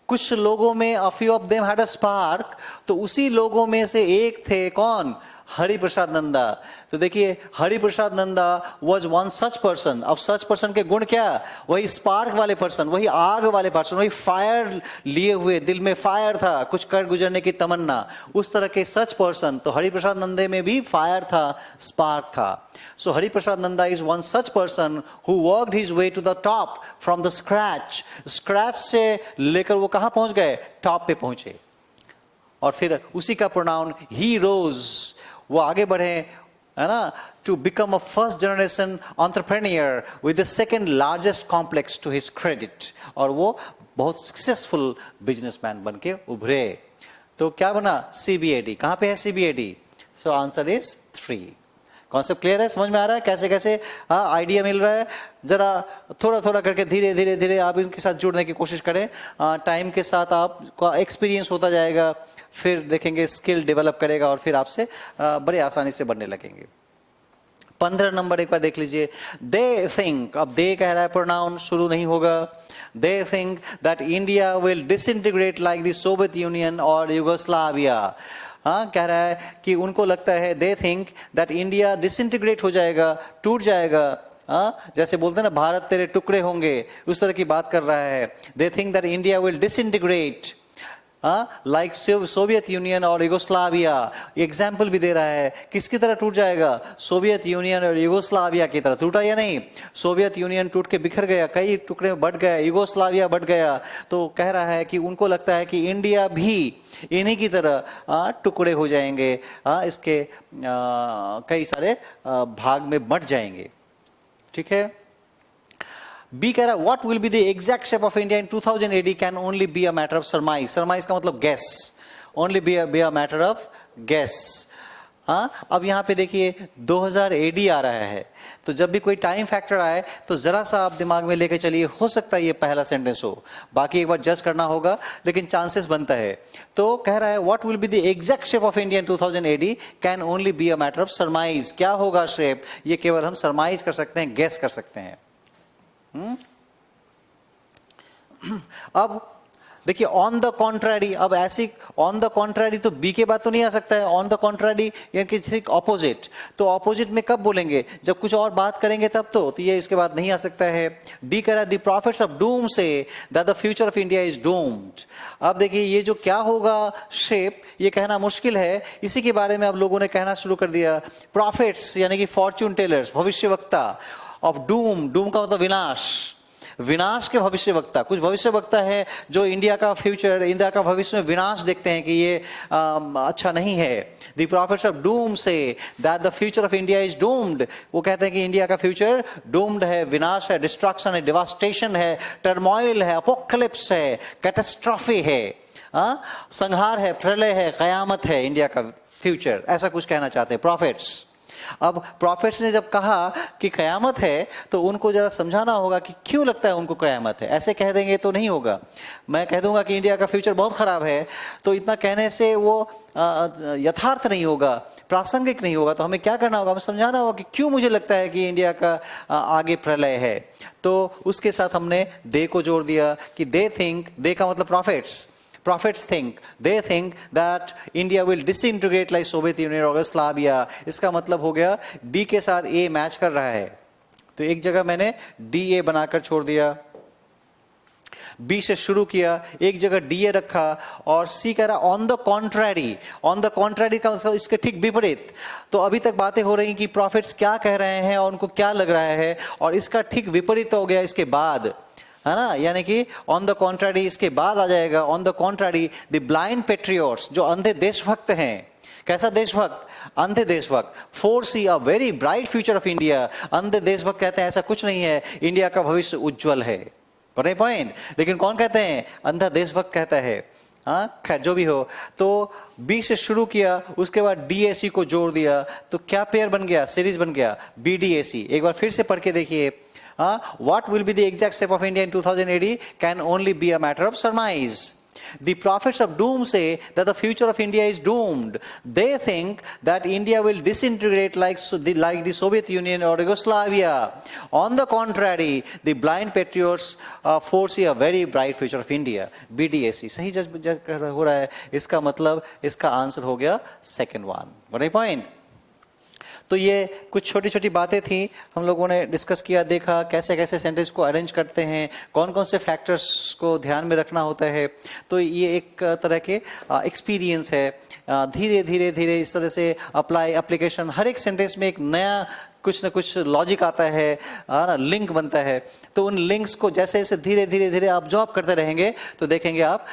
कुछ लोगों में a few of them had a spark, तो उसी लोगों में से एक थे कौन, हरिप्रसाद नंदा। तो देखिए Hariprasad Nanda was one such person. अब सच पर्सन के गुण क्या, वही स्पार्क वाले पर्सन, वही आग वाले पर्सन, वही फायर लिए हुए, दिल में फायर था, कुछ कर गुजरने की तमन्ना, उस तरह के सच पर्सन। तो हरिप्रसाद नंदे में भी फायर था, स्पार्क था। So Hariprasad Nanda is one such person who worked his way to the top from the scratch. Scratch से लेकर वो कहाँ पहुंच गए, टॉप पे पहुंचे, और फिर उसी का प्रोनाउन ही रोज, वो आगे बढ़े, है ना, to become a first generation entrepreneur with the second largest complex to his credit, और वो बहुत सक्सेसफुल बिजनेसमैन बन के उभरे। तो क्या बना, सीबीएडी। कहाँ पे है CBAD, so answer is 3। Concept clear है, समझ में आ रहा है कैसे कैसे आइडिया मिल रहा है। जरा थोड़ा थोड़ा करके धीरे धीरे धीरे आप इनके साथ जुड़ने की कोशिश करें, टाइम के साथ आपका एक्सपीरियंस होता जाएगा, फिर देखेंगे स्किल डेवलप करेगा और फिर आपसे बड़े आसानी से बनने लगेंगे। 15 नंबर एक बार देख लीजिए। दे थिंक, अब दे कह रहा है, प्रोनाउन शुरू नहीं होगा। They think that India will disintegrate like the Soviet union और युगोस्लाविया। हाँ, कह रहा है कि उनको लगता है, they think that India disintegrate हो जाएगा, टूट जाएगा, हाँ, जैसे बोलते हैं ना भारत तेरे टुकड़े होंगे, उस तरह की बात कर रहा है। They think that India will disintegrate like Soviet union और युगोस्लाविया। एग्जाम्पल भी दे रहा है, किसकी तरह टूट जाएगा, सोवियत यूनियन और युगोस्लाविया की तरह। टूटा या नहीं, सोवियत यूनियन टूट के बिखर गया, कई टुकड़े में बट गया, युगोस्लाविया बट गया। तो कह रहा है कि उनको लगता है कि इंडिया भी इन्हीं की तरह टुकड़े हो जाएंगे, इसके कई सारे भाग में बट जाएंगे। ठीक है, बी कह रहा है what will be the exact shape of India in 2000 AD can only be a matter of surmise, surmise का मतलब guess, only be a matter of guess. हाँ, अब यहाँ पे देखिए 2000 एडी आ रहा है, तो जब भी कोई टाइम फैक्टर आए तो जरा सा आप दिमाग में लेके चलिए, हो सकता है ये पहला सेंटेंस हो, बाकी एक बार जज करना होगा, लेकिन चांसेस बनता है। तो कह रहा है what will be the exact shape of India in 2000 AD can only be a matter of surmise, क्या होगा शेप, ये केवल हम सरमाइज कर सकते हैं, गेस कर सकते हैं। अब देखिए ऑन द कॉन्ट्रारी, अब ऐसी ऑन द कॉन्ट्रारी तो बी के बाद तो नहीं आ सकता है, ऑन द कॉन्ट्रारी यानी कि सिर्फ ऑपोजिट, तो ऑपोजिट में कब बोलेंगे, जब कुछ और बात करेंगे तब तो ये इसके बाद नहीं आ सकता है। डी कह रहा है the profits of doom say that the future of India is doomed. अब देखिए ये जो क्या होगा शेप, ये कहना मुश्किल है, इसी के बारे में अब लोगों ने कहना शुरू कर दिया। प्रॉफिट्स यानी कि फॉर्च्यून टेलर्स, भविष्यवक्ता, ऑफ डूम, डूम का मतलब विनाश, विनाश के भविष्यवक्ता, कुछ भविष्यवक्ता है जो इंडिया का फ्यूचर, इंडिया का भविष्य में विनाश देखते हैं कि ये अच्छा नहीं है। The profits of doom say that the future of India is doomed, वो कहते हैं कि इंडिया का फ्यूचर डूम्ड है, विनाश है, डिस्ट्रक्शन है, डिवास्टेशन है, टर्मोइल है, अपोकलिप्स है, कैटास्ट्रॉफी है, संहार है, प्रलय है, कयामत है इंडिया का फ्यूचर, ऐसा कुछ कहना चाहते हैं प्रॉफिट्स। अब प्रॉफिट्स ने जब कहा कि कयामत है तो उनको जरा समझाना होगा कि क्यों लगता है उनको कयामत है, ऐसे कह देंगे तो नहीं होगा। मैं कह दूंगा कि इंडिया का फ्यूचर बहुत खराब है, तो इतना कहने से वो यथार्थ नहीं होगा, प्रासंगिक नहीं होगा, तो हमें क्या करना होगा, हमें समझाना होगा कि क्यों मुझे लगता है कि इंडिया का आगे प्रलय है। तो उसके साथ हमने दे को जोड़ दिया कि दे थिंक, दे का मतलब profits, Prophets think, they think that India will disintegrate like Soviet Union or Yugoslavia। इसका मतलब हो गया D के साथ A मैच कर रहा है, तो एक जगह मैंने DA बनाकर छोड़ दिया, B से शुरू किया, एक जगह DA रखा, और C कह रहा ऑन द कॉन्ट्रैरी, ऑन द कॉन्ट्रैरी का इसके ठीक विपरीत। तो अभी तक बातें हो रही कि प्रॉफिट्स क्या कह रहे हैं और उनको क्या लग रहा है, और इसका ठीक विपरीत हो गया इसके बाद, है ना, यानी कि ऑन द कॉन्ट्रारी इसके बाद आ जाएगा। On the contrary the blind patriots, जो अंधे देशभक्त हैं, कैसा देशभक्त, अंधे देशभक्त, foresee a very bright future of India. अंधे देशभक्त कहते हैं ऐसा कुछ नहीं है, इंडिया का भविष्य उज्जवल है, बड़े पॉइंट। लेकिन कौन कहते हैं, अंधा देशभक्त कहता है। हाँ, खैर जो भी हो, तो बी से शुरू किया, उसके बाद DAC को जोड़ दिया, तो क्या पेयर बन गया, सीरीज बन गया BDAC। एक बार फिर से पढ़ के देखिए, what will be the exact shape of India in 2000 AD can only be a matter of surmise. The prophets of doom say that the future of India is doomed. They think that India will disintegrate like the Soviet Union or Yugoslavia. On the contrary, the blind patriots foresee a very bright future of India. BDAC सही जज हो रहा है, इसका मतलब इसका आंसर हो गया सेकंड वन। बड़े पॉइंट। तो ये कुछ छोटी छोटी बातें थी, हम लोगों ने डिस्कस किया, देखा कैसे कैसे सेंटेंस को अरेंज करते हैं, कौन कौन से फैक्टर्स को ध्यान में रखना होता है। तो ये एक तरह के एक्सपीरियंस है, धीरे धीरे धीरे इस तरह से एप्लीकेशन, हर एक सेंटेंस में एक नया कुछ न कुछ लॉजिक आता है ना, लिंक बनता है। तो उन लिंक्स को जैसे जैसे धीरे धीरे धीरे आप जॉब करते रहेंगे तो देखेंगे आप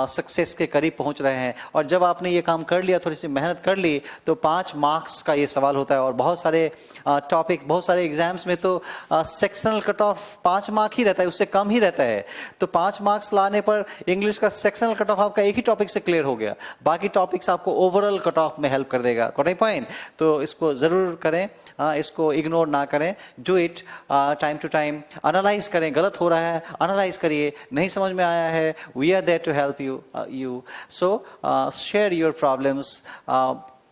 सक्सेस के करीब पहुंच रहे हैं। और जब आपने ये काम कर लिया, थोड़ी सी मेहनत कर ली, तो 5 मार्क्स का ये सवाल होता है। और बहुत सारे टॉपिक, बहुत सारे एग्जाम्स में तो सेक्शनल कट ऑफ 5 मार्क ही रहता है, उससे कम ही रहता है। तो 5 मार्क्स लाने पर इंग्लिश का सेक्शनल कट ऑफ आपका एक ही टॉपिक से क्लियर हो गया, बाकी टॉपिक्स आपको ओवरऑल कट ऑफ में हेल्प कर देगा। कोई पॉइंट, तो इसको ज़रूर करें, इसको इग्नोर ना करें। Do it time to time, analyse करें, गलत हो रहा है एनालाइज करिए, नहीं समझ में आया है, we are there to help you. So share your problems,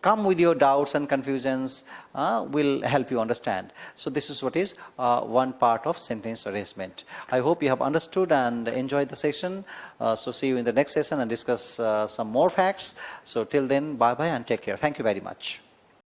come with your doubts and confusions, will help you understand. So this is what is one part of sentence arrangement. I hope you have understood and enjoyed the session. So see you in the next session and discuss some more facts. So till then, bye bye and take care. Thank you very much.